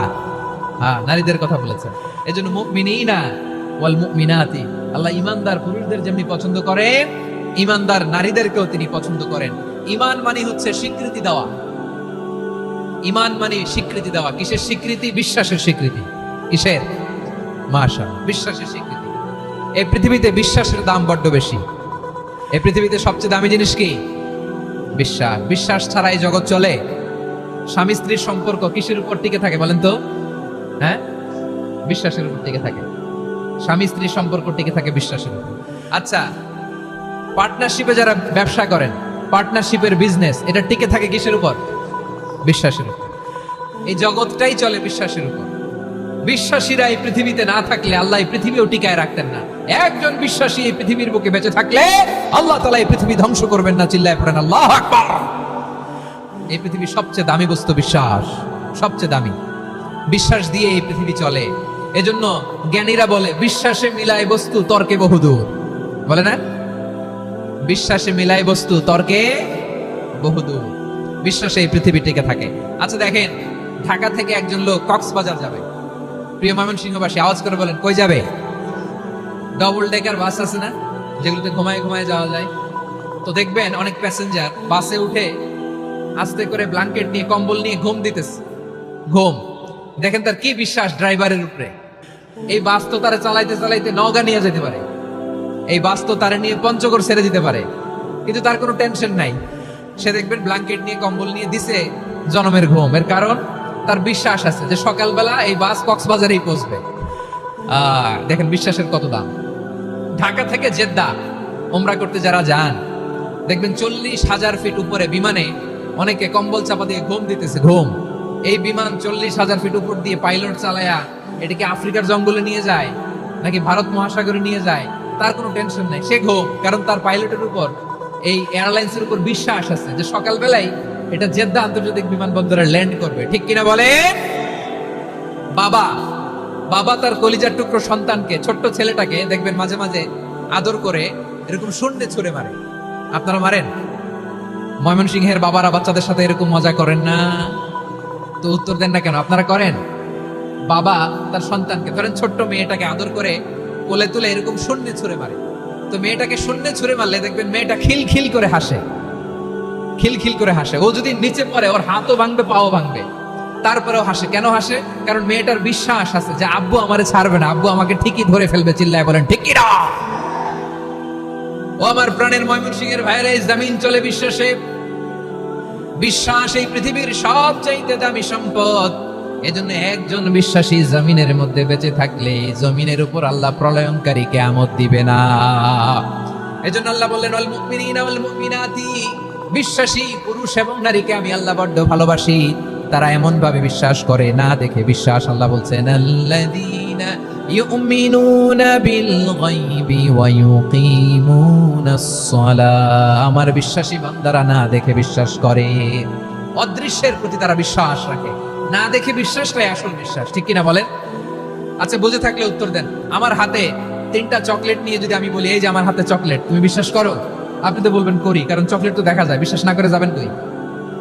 হ্যাঁ, নারীদের কথা বলেছেন। এজন্য মুমিনিনা ওয়াল মুমিনাতি, আল্লাহ ইমানদার পুরুষদের যেমনি পছন্দ করেন, ইমানদার নারীদেরকেও তিনি পছন্দ করেন। ঈমান মানে হচ্ছে স্বীকৃতি দেওয়া। ঈমান মানে স্বীকৃতি দেওয়া। কিসের স্বীকৃতি? বিশ্বাসের স্বীকৃতি। কিসের? মাশাআল্লাহ, বিশ্বাসের স্বীকৃতি। এই পৃথিবীতে বিশ্বাসের দাম বড্ড বেশি। এই পৃথিবীতে সবচেয়ে দামি জিনিস কি? বিশ্বাস। বিশ্বাস ছাড়া এই জগৎ চলে? স্বামী স্ত্রীর সম্পর্ক কিসের উপর টিকে থাকে বলেন তো? হ্যাঁ, বিশ্বাসের উপর টিকে থাকে। স্বামী স্ত্রীর সম্পর্ক টিকে থাকে বিশ্বাসের উপর। আচ্ছা, পার্টনারশিপে যারা ব্যবসা করেন, পার্টনারশিপের বিজনেস, এটা টিকে থাকে কিসের উপর? বিশ্বাসের উপর। এই জগৎটাই চলে বিশ্বাসের উপর। বিশ্বাসীরা এই পৃথিবীতে না থাকলে আল্লাহ এই পৃথিবীও টিকায় রাখতেন না। একজন বিশ্বাসী এই পৃথিবীর বুকে বেঁচে থাকলে আল্লাহ তাআলা এই পৃথিবী ধ্বংস করবেন না। চিল্লায় পড়েন আল্লাহু আকবার। এই পৃথিবীর সবচেয়ে দামি বস্তু বিশ্বাস, সবচেয়ে দামি। বিশ্বাস দিয়ে এই পৃথিবী চলে। এজন্য জ্ঞানীরা বলে বিশ্বাসে মিলায় বস্তু, তর্কে বহুদূর। বলে না? বিশ্বাসে মিলায় বস্তু, তর্কে বহুদূর। বিশ্বাসে এই পৃথিবী টিকে থাকে। আচ্ছা দেখেন, ঢাকা থেকে একজন লোক কক্সবাজার যাবে। প্রিয় ময়মনসিংহবাসী আওয়াজ করে বলেন কই যাবে? ডবল ডেকার বাস আছে না, যেগুলোতে ঘুমায় ঘুমায় যাওয়া যায়। তো দেখবেন অনেক প্যাসেঞ্জার বাসে উঠে আস্তে করে ব্ল্যাঙ্কেট নিয়ে, কম্বল নিয়ে ঘুম দিতেছে। ঘুম দেখেন তার কি বিশ্বাস ড্রাইভারের উপরে। এই বাস তো তারা চালাইতে চালাইতে নওগাঁ নিয়ে যেতে পারে, এই বাস তো তারা নিয়ে পঞ্চগড় ছেড়ে দিতে পারে, কিন্তু তার কোনো টেনশন নাই। সে দেখবেন ব্ল্যাঙ্কেট নিয়ে, কম্বল নিয়ে দিছে জনমের ঘুম। এর কারণ তার বিশ্বাস আছে যে সকালবেলা এই বাস কক্সবাজারেই পৌঁছবে। দেখেন বিশ্বাসের কত দাম। ঢাকা থেকে জেদ্দা ওমরা করতে যারা যান, দেখবেন 40,000 ফিট উপরে বিমানে অনেকে কম্বল চাপা দিয়ে ঘুম দিতেছে। ঘুম। এই বিমান 40,000 ফিট উপর দিয়ে পাইলট চালায়া এটাকে আফ্রিকার জঙ্গলে নিয়ে যায় নাকি ভারত মহাসাগরে নিয়ে যায়, তার কোনো টেনশন নাই। সে ঘুম, কারণ তার পাইলটের উপর, এই এয়ারলাইন্সের উপর বিশ্বাস আছে যে সকালবেলায় এটা জেদ্দা আন্তর্জাতিক বিমানবন্দরে ল্যান্ড করবে। ঠিক কিনা বলেন? বাবা বাবা তার কলিজার টুকরো সন্তানকে, ছোট্ট ছেলেটাকে দেখবেন মাঝে মাঝে আদর করে এরকম শূন্যে ছুঁড়ে মারে। আপনারা মারেন? ময়মনসিংহের বাবারা বাচ্চাদের সাথে এরকম মজা করেন না? তো উত্তর দেন না কেন? আপনারা করেন? বাবা তার সন্তানকে, ধরেন ছোট্ট মেয়েটাকে আদর করে কোলে তুলে এরকম শূন্যে ছুঁড়ে মারে। তো মেয়েটাকে শূন্যে ছুঁড়ে মারলে দেখবেন মেয়েটা খিলখিল করে হাসে, খিলখিল করে হাসে। ও যদি নিচে পড়ে ওর হাতও ভাঙবে, পাও ভাঙবে, তারপরেও হাসে। কেন হাসে? কারণ মেয়েটার বিশ্বাস আছে যে আব্বু আমারে ছাড়বে না, আব্বু আমাকে ঠিকই ধরে ফেলবে। চিল্লায় বলেন ঠিক কিনা? ও আমার প্রাণের ময়মনসিংহের ভাইরা, এই জমিন চলে বিশ্বাসে। বিশ্বাস এই পৃথিবীর সবচাইতে দামি সম্পদ। এজন্য একজন বিশ্বাসী জমিনের মধ্যে বেঁচে থাকলে জমিনের উপর আল্লাহ প্রলয়ঙ্কারী কিয়ামত দিবে না। এজন্য আল্লাহ বললেন ওয়াল মুমিনিনা ওয়াল মুমিনাতি, বিশ্বাসী পুরুষ এবং নারীকে আমি আল্লাহ বড্ড ভালোবাসি। তারা এমন ভাবে বিশ্বাস করে, না দেখে বিশ্বাস। আল্লাহ বলছেন আল্লাযীনা ইউমিনুনা বিল গায়বি ওয়া ইউকিমুনাস সালাহ, আমার বিশ্বাসী বান্দারা না দেখে বিশ্বাস করে। অদৃশ্যের প্রতি তারা বিশ্বাস রাখে, না দেখে বিশ্বাসটাই আসল বিশ্বাস। ঠিক কিনা বলেন? আচ্ছা, বুঝে থাকলে উত্তর দেন। আমার হাতে 3টা চকলেট নিয়ে যদি আমি বলি এই যে আমার হাতে চকলেট, তুমি বিশ্বাস করো? আপনি তো বলবেন করি, কারণ চকলেট তো দেখা যায়। বিশ্বাস না করে যাবেন কই?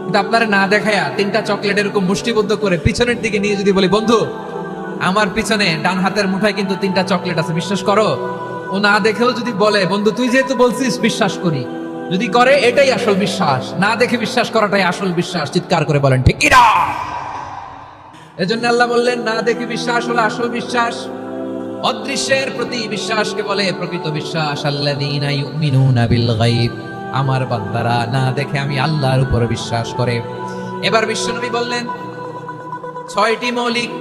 কিন্তু আপনারা না দেখায়া 3টা চকলেট এরকম মুষ্টিবদ্ধ করে পিছনের দিকে নিয়ে যদি বলি বন্ধু আমার পিছনে ডান হাতের মুঠায় কিন্তু 3টা চকলেট আছে, বিশ্বাস করো? ও না দেখেও যদি বলে বন্ধু তুই যেহেতু বলছিস বিশ্বাস করি, যদি করে এটাই আসল বিশ্বাস। না দেখে বিশ্বাস করাটাই আসল বিশ্বাস। চিৎকার করে বলেন ঠিক কিনা? এজন্য আল্লাহ বললেন না দেখে বিশ্বাস হলো আসল বিশ্বাস। অদৃশ্যের প্রতি বিশ্বাসকে বলে প্রকৃত বিশ্বাস। আল্লাযীনা ইউমিনুনা বিল গায়ব, আমার বান্দারা না দেখে আমি আল্লাহর উপর বিশ্বাস করে। এবার বিশ্বনবী বললেন 6টি মৌলিক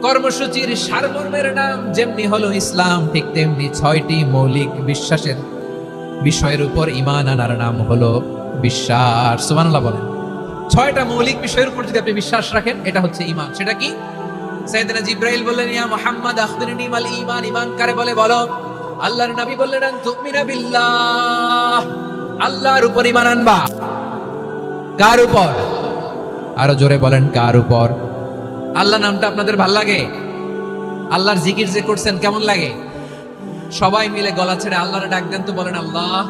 কর্মসূচির সারমর্মের নাম যেমনি হলো ইসলাম, ঠিক তেমনি 6টি মৌলিক বিশ্বাসের বিষয়ের উপর ঈমান আনার নাম হলো বিশ্বাস। সুবহানাল্লাহ বলেন। 6টা মৌলিক বিষয়ের উপর যদি আপনি বিশ্বাস রাখেন, এটা হচ্ছে ঈমান। সেটা কি? সাইয়েদনা জিবরাইল বললেন, ইয়া মুহাম্মদ আখবিরনি মাল ঈমান। ঈমান কারে বলে বলো। আল্লাহর নবী বললেন, আন তুমিনা বিল্লাহ, আল্লাহর উপর ঈমান আনবা। কার উপর? আরো জোরে বলেন, কার উপর? আল্লাহ নামটা আপনাদের ভাল লাগে? আল্লাহর জিকির যে করছেন কেমন লাগে? সবাই মিলে গলা ছেড়ে আল্লাহরে ডাক দেন তো, বলেন আল্লাহ।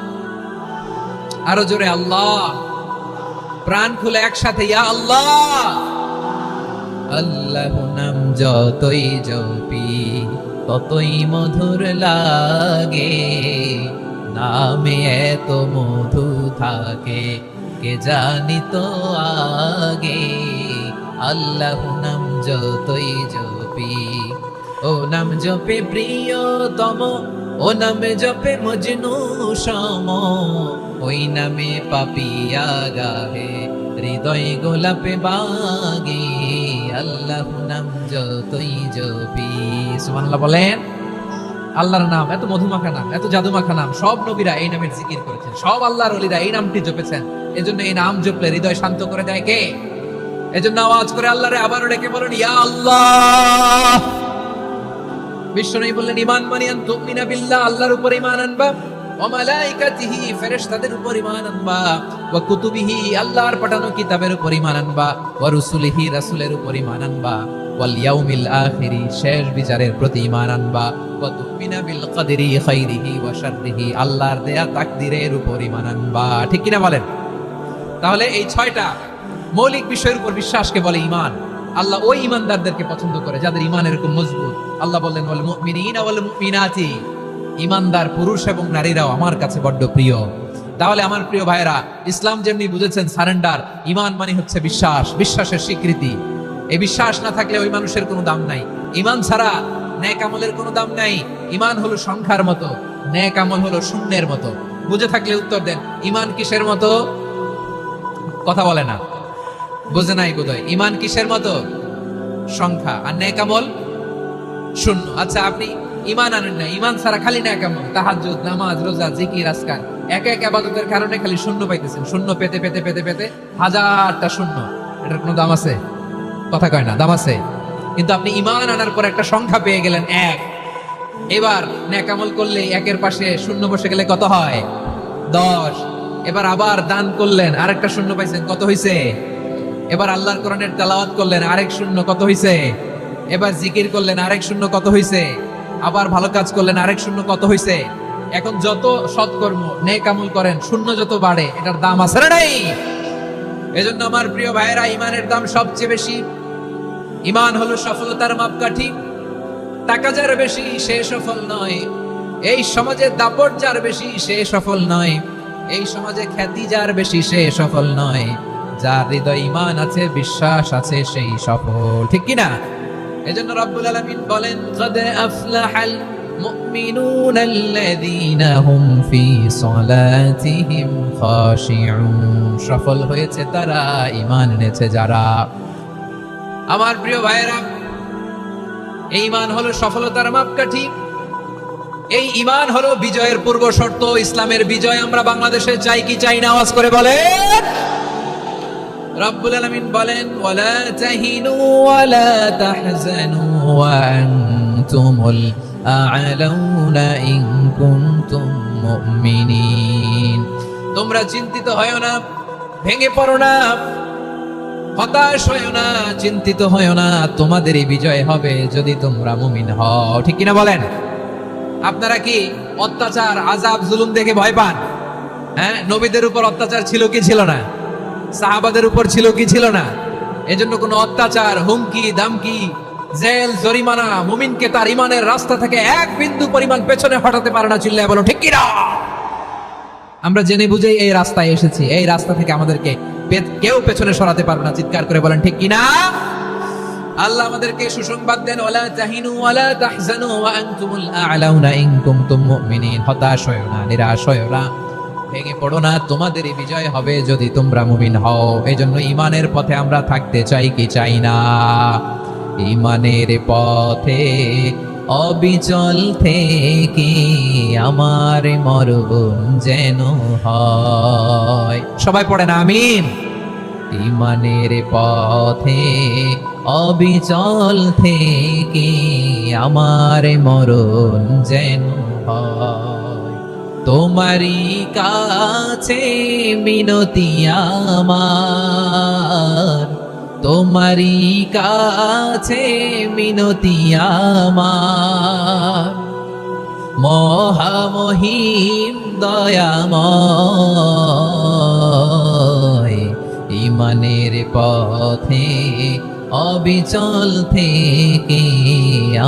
আরো জোরে আল্লাহ। প্রাণ খুলে একসাথে ইয়া আল্লাহ। আল্লাহ নাম যতই জপি ততই মধুর লাগে, নামে এত মধু থাকে কে জানি তো আগে। আল্লাহ নাম যতই জপি, ও নাম জপে প্রিয়তম, ও নামে জপে মজনু সম, ওই নামে পাপিয়া গাহে হৃদয় গোলাপে বাগে। আল্লাহ নাম যতই জপি। সুবহানাল্লাহ বলেন। আল্লাহর নাম এত মধুমাখা নাম, এত জাদুমাখা নাম, সব নবীরা এই নামের জিকির করেছেন, সব আল্লাহর ওলিরা এই নামটি জপেছেন। এজন্য এই নাম জপলে হৃদয় শান্ত করে দেয় কে? এজন্য আওয়াজ করে আল্লাহরে আবারও ডেকে বলেন ইয়া আল্লাহ। বিশ্বনবী বললেন, ঈমান মানে আন তুমিনা বিল্লাহ, আল্লাহর উপর ঈমান আনবা, ওয়া মালাইকাতিহি, ফেরেশতাদের উপর ঈমান আনবা, ওয়া কুতুবিহি, আল্লাহর পাঠানো কিতাবের উপর ঈমান আনবা, ওয়া রুসুলিহি, রাসূলের উপর ঈমান আনবা, ওয়াল ইয়াউমিল আখিরি, শেষ বিচারের প্রতি ঈমান আনবা, ওয়া তুমিনা বিল কদরি খাইরিহি ওয়া শাররিহি, আল্লাহর দেয়া তাকদীরের উপর ঈমান আনবা। ঠিক কিনা বলেন? তাহলে এই 6টা মৌলিক বিষয়ের উপর বিশ্বাসকে বলে ঈমান। আল্লাহ ওই ঈমানদারদেরকে পছন্দ করে যাদের ঈমান এরকম মজবুত। আল্লাহ বললেন, ওয়াল মুমিনিনা ওয়াল মুমিনাতি, ঈমানদার পুরুষ এবং নারীরাও আমার কাছে বড্ড প্রিয়। তাহলে আমার প্রিয় ভাইরা, ইসলাম যেমনি বুঝেছেন সারেন্ডার, ঈমান মানে হচ্ছে বিশ্বাস, বিশ্বাসের স্বীকৃতি। এই বিশ্বাস না থাকলে ওই মানুষের কোনো দাম নাই। ঈমান ছাড়া নেক আমলের কোনো দাম নাই। ঈমান হলো সংখ্যার মতো, নেক আমল হলো শূন্যের মতো। বুঝে থাকলে উত্তর দেন, ঈমান কিসের মতো? কথা বলে না, বুঝে নাই বোধহয়। ঈমান কিসের মতো? সংখ্যা। আর নেক আমল শূন্য। আচ্ছা, আপনি ঈমান আনেন না, ঈমান ছাড়া খালি নেক আমল, তাহাজ্জুদ, নামাজ, রোজা, জিকির, আজকার, এক এক ইবাদতের কারণে খালি শূন্য পাইতেছেন। শূন্য পেতে পেতে পেতে পেতে হাজারটা শূন্য। এটার কোনো দাম আছে? কথা কয় না, দাম আছে। কিন্তু আপনি ঈমান আনার পর একটা সংখ্যা পেয়ে গেলেন, 1। এবার নেক আমল করলে একের পাশে শূন্য বসে গেলে কত হয়? 10। এবার আবার দান করলেন, আরেকটা শূন্য পাইছেন, কত হইছে? এবার আল্লাহর কোরআনের তেলাওয়াত করলেন, আরেক শূন্য, কত হইছে? এবার জিকির করলেন, আরেক শূন্য, কত হইছে? আবার ভালো কাজ করলেন, আরেক শূন্য, কত হইছে? এখন যত সৎকর্ম নেক আমল করেন, শূন্য যত বাড়ে, এটার দাম আছে না নাই? এজন্য আমার প্রিয় ভাইয়েরা, ঈমানের দাম সবচেয়ে বেশি। ঈমান হলো সফলতার মাপকাঠি। টাকা যার বেশি সে সফল নয়, এই সমাজে দাপট যার বেশি সে সফল নয়, এই সমাজে খ্যাতি যার বেশি সে সফল নয়, যার হৃদয়ে ঈমান আছে, বিশ্বাস আছে, সেই সফল। ঠিক কিনা? এজন্য রব্বুল আলামিন বলেন, قد أفلح المؤمنون الذين هم في صلاتهم خاشعون, সফল হয়েছে তারা, ঈমান এনেছে যারা। আমার প্রিয় ভাইয়েরা, এই ঈমান হলো সফলতার মাপকাঠি। এই ঈমান হলো বিজয়ের পূর্ব শর্ত। ইসলামের বিজয় আমরা বাংলাদেশে চাই কি চাই না? আওয়াজ করে বলেন। রব্বুল আলামিন বলেন, ওয়ালা তাহিনু ওয়ালা তাহজানু ওয়া আনতুমুল আ'লাউনা ইন কুনতুম মুমিনিন। তোমরা চিন্তিত হয়ো না, ভেঙে পড়ো না, হতাশ হয়ো না, চিন্তিত হয়ো না, তোমাদেরই বিজয় হবে যদি তোমরা মুমিন হও। ঠিক কিনা বলেন? আপনারা কি অত্যাচার, আযাব, জুলুম দেখে ভয় পান? হ্যাঁ, নবীদের উপর অত্যাচার ছিল কি ছিল না? সাহাবাদের উপর ছিল কি ছিল না? এজন্য কোনো অত্যাচার, হুমকি, দামকি, জেল, জরিমানা মুমিনকে তার ঈমানের রাস্তা থেকে এক বিন্দু পরিমাণ পেছনে হটাতে পারে না। চিল্লায় বলো ঠিক কিনা? আমরা জেনে বুঝেই এই রাস্তায় এসেছি, এই রাস্তা থেকে আমাদেরকে কেউ পেছনে সরাতে পারবে না। চিৎকার করে বলেন ঠিক কিনা? আল্লাহ আমাদেরকে সুসংবাদ দেন, ওয়ালা তাহিনু ওয়ালা তাহজানু ওয়া আনতুমুল আ'লাউনা ইন কুনতুম মুমিনিন। হতাশ হয়ো না, নিরাশ হয়ো না, ভেঙে পড়ো না, তোমাদেরই বিজয় হবে যদি তোমরা মুমিন হও। এজন্য ঈমানের পথে আমরা থাকতে চাই কি চাই না? ঈমানের পথে অবিচল থেকে আমার মরণ যেন হয়। সবাই পড়েন আমিন। ইমানের পথে অবিচল থেকে আমার মরণ যেন হয়। তোমারই কাছে মিনতি আমার, তোমারই কাছে মিনতি আমার, মহামহিম দয়াময়। ইমানের পথে অবিচল থেকে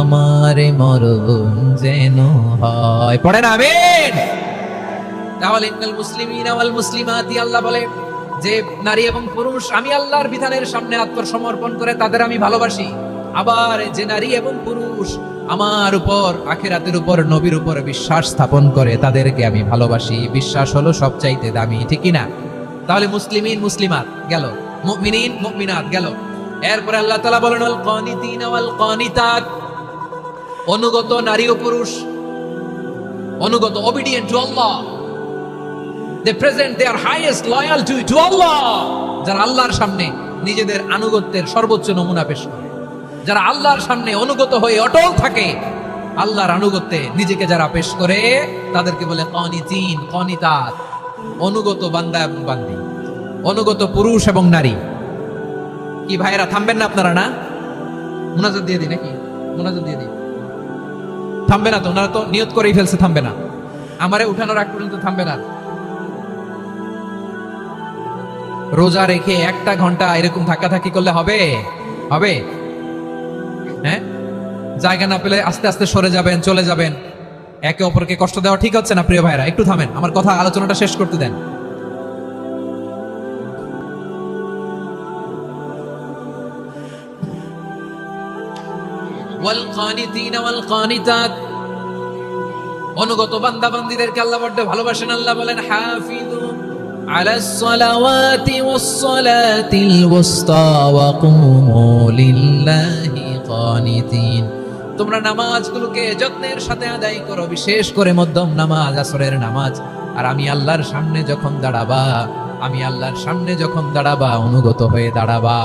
আমার মরণ যেন হয়। পড়েন আমিন। তাহলে ইন্নাল মুসলিমিনা ওয়াল মুসলিমাতি, আল্লাহ বলে যে নারী এবং পুরুষ আমি আল্লাহর বিধানের সামনে আত্মসমর্পণ করে তাদের আমি ভালোবাসি। আবার যে নারী এবং পুরুষ আমার উপর, আখিরাতের উপর, নবীর উপর বিশ্বাস স্থাপন করে তাদেরকে আমি ভালোবাসি। বিশ্বাস হলো সবচাইতে দামি, ঠিক কি না? তাহলে মুসলিমিন মুসলিমাত গেল, মুমিনিন মুমিনাত গেল। এরপরে আল্লাহ তাআলা বলেন আল কানিতিনা ওয়াল কানিতাত, অনুগত নারী ও পুরুষ, অনুগত, obedient to Allah. They present their highest loyalty to Allah. যারা আল্লাহর সামনে নিজেদের আনুগত্যের সর্বোচ্চ নমুনা পেশ করে, যারা আল্লাহর সামনে অনুগত হয়ে অটল থাকে, আল্লাহর আনুগত্যে নিজেকে যারা পেশ করে তাদেরকে বলে কানিতিন কানিতাত, অনুগত বান্দা এবং বান্দি, অনুগত পুরুষ এবং নারী। কি ভাইরা থামবেন না আপনারা? না মুনাজাত দিয়ে দিই নাকি? মুনাজাত দিয়ে দিই। থামবে না তো? ওনারা তো নিয়ত করেই ফেলছে থামবে না। আমারে উঠানোর আগ পর্যন্ত থামবে না। রোজা রেখে 1টা ঘন্টা এরকম ধাক্কাধাক্কি করলে হবে? হবে? হ্যাঁ, জায়গা না পেলে আস্তে আস্তে সরে যাবেন, চলে যাবেন। একে অপরকে কষ্ট দেওয়া ঠিক হচ্ছে না প্রিয় ভাইরা। একটু থামেন, আমার কথা, আলোচনাটা শেষ করতে দেন। ওয়াল কানিতিনা ওয়াল কানিতাত, অনুগত বান্দা বান্দীদেরকে আল্লাহ বড় ভালোবাসেন। আল্লাহ বলেন হাফিজু আলাস সালাওয়াতি ওয়াস সালাতিল ওয়াসতা ওয়া কুমু লিল্লাহি কানিতিন, তোমরা নামাজগুলোকে যত্নের সাথে আদায় করো, বিশেষ করে মধ্যম নামাজ, আসরের নামাজ। আর আমি আল্লাহর সামনে যখন দাঁড়াবা, আমি আল্লাহর সামনে যখন দাঁড়াবা অনুগত হয়ে দাঁড়াবা।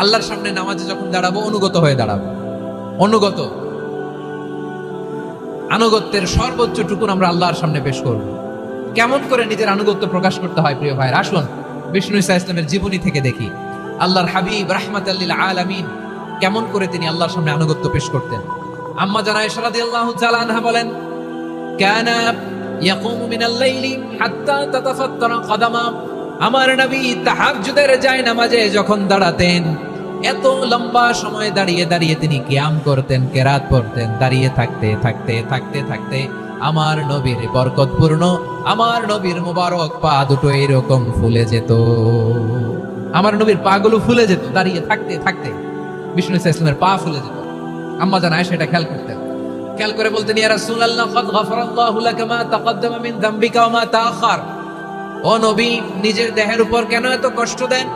আল্লাহর সামনে নামাজে যখন দাঁড়াবো অনুগত হয়ে দাঁড়াবো। অনুগত, আনুগত্যের সর্বোচ্চ টুকুন আমরা আল্লাহর সামনে পেশ করব। কেমন করে নিজের আনুগত্য প্রকাশ করতে হয় প্রিয় ভাইরা, আসুন বিষ্ণু ঈসা ইসলামের জীবনী থেকে দেখি। আল্লাহর হাবিব রাহমাতাল লিল আলামিন কেমন করে তিনি আল্লাহর সামনে আনুগত্য পেশ করতেন। আম্মা জানা আয়েশা রাদিয়াল্লাহু তাআলা আনহা বলেন, কানা ইয়াকুমু মিনাল লাইলি হাত্তা তাতাফাত্তারা কদামা, আমার নবী তাহাজ্জুদের জায়নামাজে যখন দাঁড়াতেন, এত লম্বা সময় দাঁড়িয়ে দাঁড়িয়ে তিনি কিয়াম করতেন, কেরাত পড়তেন। দাঁড়িয়ে থাকতে থাকতে থাকতে থাকতে আমার নবীর বরকতপূর্ণ, আমার নবীর মুবারক পা দুটো এরকম ফুলে যেত। আমার নবীর পা গুলো ফুলে যেত দাঁড়িয়ে থাকতে থাকতে। বিষ্ণু ঈসা ইসলামের পা ফুলে যেত। আম্মা জান আয়েশা এটা খেয়াল করতেন। খেয়াল করে বলতেন, ইয়া রাসূলুল্লাহ ক্বাদ গাফারাল্লাহু লাকা মা তাকদ্দামা মিন যামবিকা ওয়া মা তাআখার। ও নবী, নিজের দেহের উপর কেন এত কষ্ট দেন?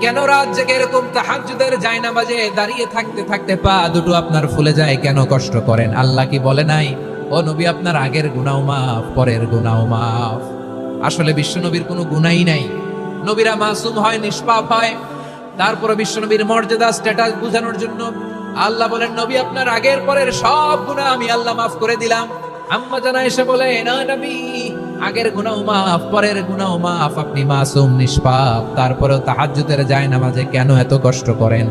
কেন রাত জেগে এরকম তাহাজ্জুদের জায়নামাজে দাঁড়িয়ে থাকতে থাকতে পা দুটো আপনার ফুলে যায়? কেন কষ্ট করেন? আল্লাহ কি বলে নাই, ও নবী আপনার আগের গুনাহ মাফ, পরের গুনাহ মাফ? আসলে বিশ্ব নবীর কোনো গুনাহই নাই। নবীরা মাসুম হয়, নিষ্পাপ হয়। তারপরে বিশ্ব নবীর মর্যাদা, স্ট্যাটাস বোঝানোর জন্য আল্লাহ বলেন, নবী আপনার আগের পরের সব গুনাহ আমি আল্লাহ মাফ করে দিলাম। আম্মা জানা এসে বলে, না নবী, আগের গুনাহ মাফ, পরের গুনাহ মাফ, আপনি মাসুম, নিষ্পাপ, তারপরেও তাহাজ্জুদের জায়নামাজে কেন এত কষ্ট করেন?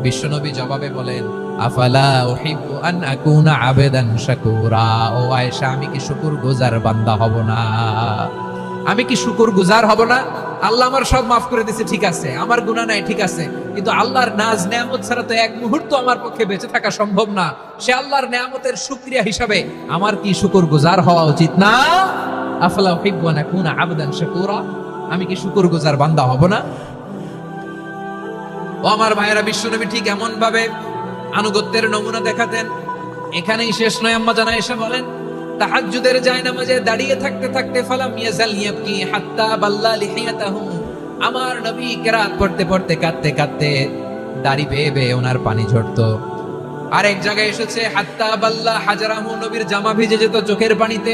বিশ্বনবী জবাবে বলেন, আফালা উহিব্বু আন আকুনা আবেদান শাকুরা। ও আয়েশা, আমি কি শুকরগুজার বান্দা হব না? আমি কি শুকরগুজার হব না? আল্লাহ আমার সব মাফ করে দিয়েছে, ঠিক আছে, আমার গুনাহ নাই, ঠিক আছে, কিন্তু আল্লাহর নাজ নেয়ামত ছাড়া তো এক মুহূর্ত আমার পক্ষে বেঁচে থাকা সম্ভব না। সে আল্লাহর নেয়ামতের শুকরিয়া হিসাবে আমার কি শুকরগুজার হওয়া উচিত না? আফালা উহিব্বু আন আকুনা আবদান শাকুরা, আমি কি শুকরগুজার বান্দা হব না? ও আমার ভাইয়েরা, বিশ্বনবী ঠিক এমন ভাবে আনুগত্যের নমুনা দেখাতেন। এখানেই শেষ নয়। আম্মা জানা এসে বলেন, তাহাজ্জুদের জায়নামাজে দাঁড়িয়ে থাকতে থাকতে ফালাম ইয়াজাল ইয়াবকি হাত্তা বাল্লা লিহিয়াতাহু, আমার নবী কেরাত পড়তে পড়তে কাঁদতে কাঁদতে দাড়ি বেয়ে বেয়ে ওনার পানি ঝরতো। আর এক জায়গায় এসেছে হাত্তা বাল্লা হাজারাহু, নবীর জামা ভিজে যেত চোখের পানিতে।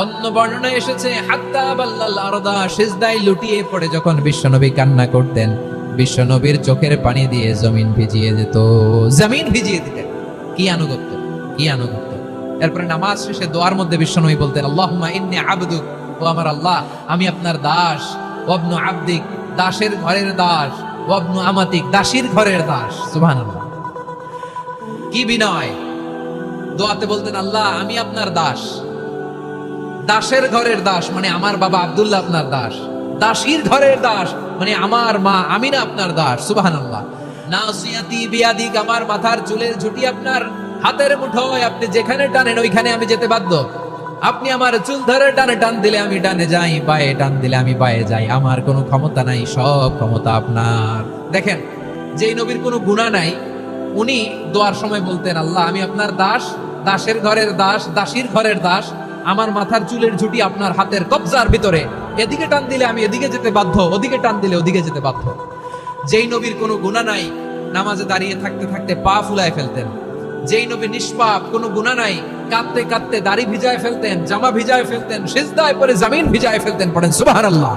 অন্য বর্ণনায় এসেছে হাত্তা বাল্লাল আরদা, সিজদায় লুটিয়ে পড়ে যখন বিশ্বনবী কান্না করতেন, বিশ্বনবীর চোখের পানি দিয়ে জমিন ভিজিয়ে যেত, জমিন ভিজিয়ে দিতেন। কি আনুগত্য, কি আনুগত্য। এরপরে নামাজ শেষে দোয়ার মধ্যে বিশ্বনবী বলতেন, আল্লাহুম্মা ইন্নী আবদুক, ও আমার আল্লাহ আমি আপনার দাস, ওয়াবনু আবদিক, দাসের ঘরের দাস, ওয়াবনু আমাতিক, দাসীর ঘরের দাস। সুবহানাল্লাহ, কি বিনয়। দোয়াতে বলতেন, আল্লাহ আমি আপনার দাস, দাসের ঘরের দাস মানে আমার বাবা আব্দুল্লাহ আপনার দাস, দাসীর ঘরের দাস মানে আমার মা আমিনা আপনার দাস। সুবহানাল্লাহ। নাসিয়াতি বিয়াদিক, আমার মাথার চুলের ঝুঁটি আপনার হাতের মুঠোয়, আপনি যেখানে টানেন ওইখানে আমি যেতে বাধ্য। আপনি আমার চুল ধরে ডানে টান দিলে আমি ডানে যাই, বায়ে টান দিলে আমি বায়ে যাই, আমার কোনো ক্ষমতা নাই, সব ক্ষমতা আপনার। দেখেন, যেই নবীর কোনো গুনাহ নাই উনি দোয়ার সময় বলতেন, আল্লাহ আমি আপনার দাস, দাসের ঘরের দাস, দাসীর ঘরের দাস, আমার মাথার চুলের ঝুঁটি আপনার হাতের কবজার ভিতরে, এদিকে টান দিলে আমি এদিকে যেতে বাধ্য, ওদিকে টান দিলে ওদিকে যেতে বাধ্য। যেই নবীর কোনো গুনাহ নাই নামাজে দাঁড়িয়ে থাকতে থাকতে পা ফুলায় ফেলতেন। যেই নবী নিষ্পাপ, কোনো গুনাহ নাই, কাঁদতে কাঁদতে দাড়ি ভিজায় ফেলতেন, জামা ভিজায় ফেলতেন, সিজদায় পড়ে জমিন ভিজায় ফেলতেন। পড়েন সুবহানাল্লাহ।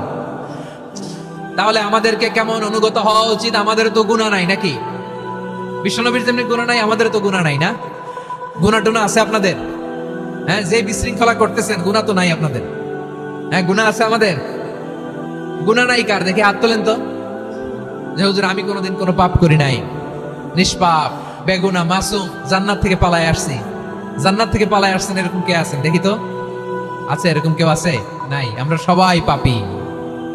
তাহলে আমাদেরকে কেমন অনুগত হওয়া উচিত? আমাদের তো গুনাহ নাই নাকি? বিশ্বনবীর যেমনি গুনাহ নাই, আমাদের তো গুনাহ নাই না? গুনাহ টুনা আছে আপনাদের? হ্যাঁ, যে বিশৃঙ্খলা করতেছেন গুনাহ তো নাই আপনাদের? হ্যাঁ, গুনাহ আছে আমাদের? গুনাহ নাই কার? দেখে হাত তোলেন তো, যে হুজুর আমি কোনোদিন কোনো পাপ করি নাই, নিষ্পাপ, বেগুনা, মাসুম, জান্নাত থেকে পালায় আসছি। জান্নাত থেকে পালায় আসছেন এরকম কে আছেন দেখি তো? আছে এরকম কেউ? আছে? নাই। আমরা সবাই পাপী,